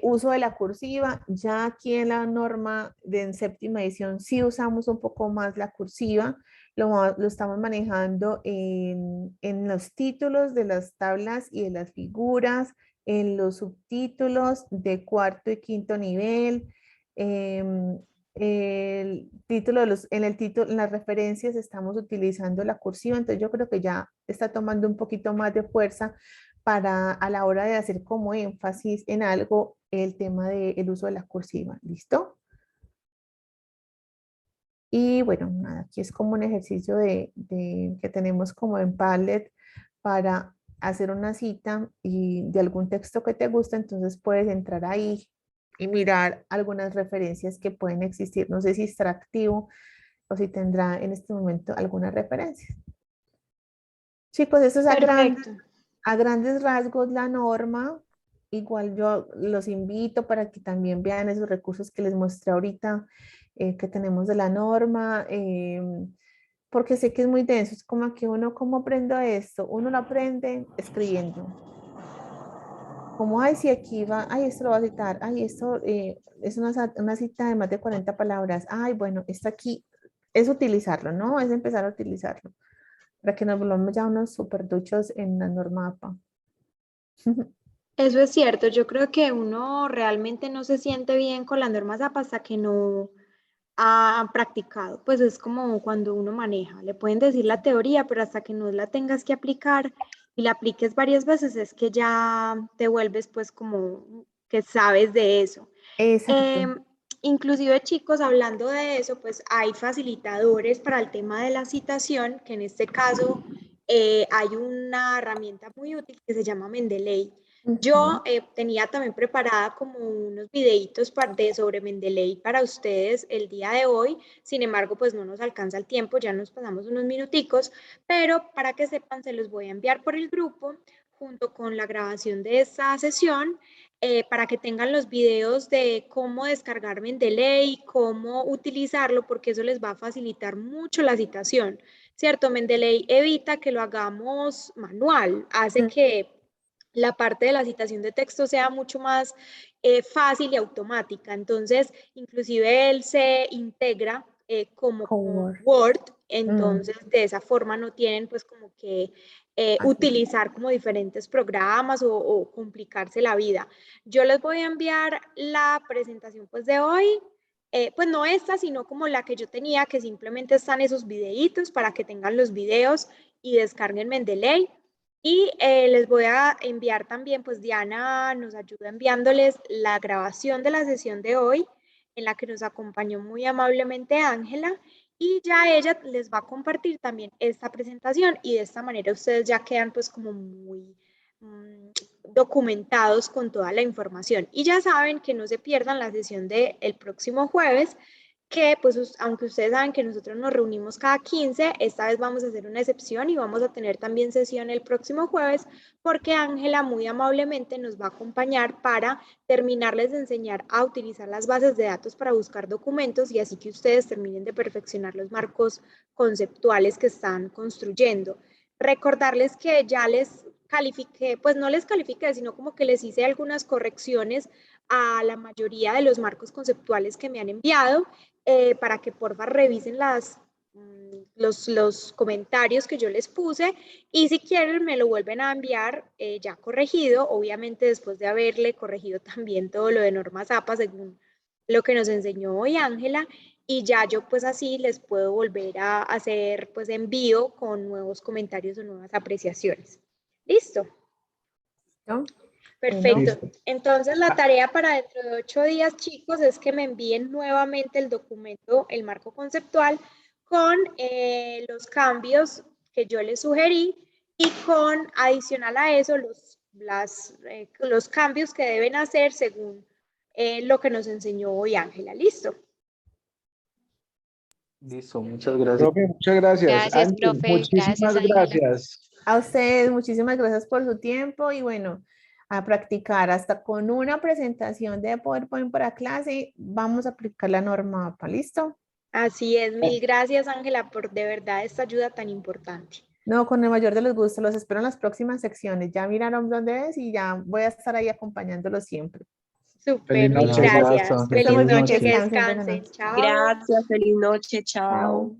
Uso de la cursiva, ya aquí en la norma en séptima edición sí usamos un poco más la cursiva, lo estamos manejando en los títulos de las tablas y de las figuras, en los subtítulos de cuarto y quinto nivel, El título en el título, en las referencias estamos utilizando la cursiva, entonces yo creo que ya está tomando un poquito más de fuerza para a la hora de hacer como énfasis en algo el tema del uso de la cursiva. ¿Listo? Y bueno, nada, aquí es como un ejercicio que tenemos como en Padlet para hacer una cita y de algún texto que te gusta, entonces puedes entrar ahí y mirar algunas referencias que pueden existir. No sé si estará activo o si tendrá en este momento alguna referencia. Chicos, eso es Perfecto. a grandes rasgos la norma. Igual yo los invito para que también vean esos recursos que les mostré ahorita que tenemos de la norma, porque sé que es muy denso. Es como que uno, ¿cómo aprendo esto? Uno lo aprende escribiendo. Como, ay, si aquí va, ay, esto lo va a citar, ay, esto es una cita de más de 40 palabras, ay, bueno, esto aquí es utilizarlo, ¿no? Es empezar a utilizarlo, para que nos volvamos ya unos super duchos en la norma APA. Eso es cierto, yo creo que uno realmente no se siente bien con las normas APA hasta que no ha practicado. Pues es como cuando uno maneja, le pueden decir la teoría, pero hasta que no la tengas que aplicar y la apliques varias veces es que ya te vuelves pues como que sabes de eso. Exacto. Inclusive chicos, hablando de eso, pues hay facilitadores para el tema de la citación, que en este caso hay una herramienta muy útil que se llama Mendeley. Yo Ujú. tenía también preparada como unos videitos sobre Mendeley para ustedes el día de hoy, sin embargo, pues no nos alcanza el tiempo, ya nos pasamos unos minuticos, pero para que sepan, se los voy a enviar por el grupo junto con la grabación de esta sesión para que tengan los videos de cómo descargar Mendeley, cómo utilizarlo, porque eso les va a facilitar mucho la citación, ¿cierto? Mendeley evita que lo hagamos manual, hace que la parte de la citación de texto sea mucho más fácil y automática. Entonces, inclusive él se integra como Con con Word. Word, Mm, entonces de esa forma no tienen pues como que así. utilizar como diferentes programas o complicarse la vida. Yo les voy a enviar la presentación pues de hoy, pues no esta, sino como la que yo tenía, que simplemente están esos videitos para que tengan los videos y descarguen Mendeley. Y les voy a enviar también, pues Diana nos ayuda enviándoles la grabación de la sesión de hoy, en la que nos acompañó muy amablemente Ángela, y ya ella les va a compartir también esta presentación y de esta manera ustedes ya quedan pues como muy documentados con toda la información. Y ya saben que no se pierdan la sesión del próximo jueves, que pues aunque ustedes saben que nosotros nos reunimos cada 15, esta vez vamos a hacer una excepción y vamos a tener también sesión el próximo jueves porque Ángela muy amablemente nos va a acompañar para terminarles de enseñar a utilizar las bases de datos para buscar documentos y así que ustedes terminen de perfeccionar los marcos conceptuales que están construyendo. Recordarles que ya les califiqué, pues no les califiqué, sino como que les hice algunas correcciones a la mayoría de los marcos conceptuales que me han enviado para que porfa revisen los comentarios que yo les puse y si quieren me lo vuelven a enviar ya corregido, obviamente después de haberle corregido también todo lo de normas APA según lo que nos enseñó hoy Ángela y ya yo pues así les puedo volver a hacer pues envío con nuevos comentarios o nuevas apreciaciones. ¿Listo? ¿No? Bueno, Perfecto. Entonces la tarea para dentro de 8 días, chicos, es que me envíen nuevamente el documento, el marco conceptual, con los cambios que yo les sugerí y con adicional a eso los cambios que deben hacer según lo que nos enseñó hoy Ángela. ¿Listo? Listo, muchas gracias. Profe, muchas gracias. Gracias, Ángel, profe. Gracias, muchísimas Ángela. gracias. a ustedes muchísimas gracias por su tiempo y bueno, a practicar hasta con una presentación de PowerPoint para clase, vamos a aplicar la norma APA, ¿listo? Así es. Mil gracias, Ángela, por de verdad esta ayuda tan importante. No, con el mayor de los gustos, los espero en las próximas secciones. Ya miraron dónde es y ya voy a estar ahí acompañándolos siempre. Feliz Súper, mil noche. Un abrazo, gracias. Ángel. Que estén Feliz muy Feliz bien, que noche, que noche. descansen, buenas descansen. noches. Chao. Gracias, feliz noche, chao. Chao.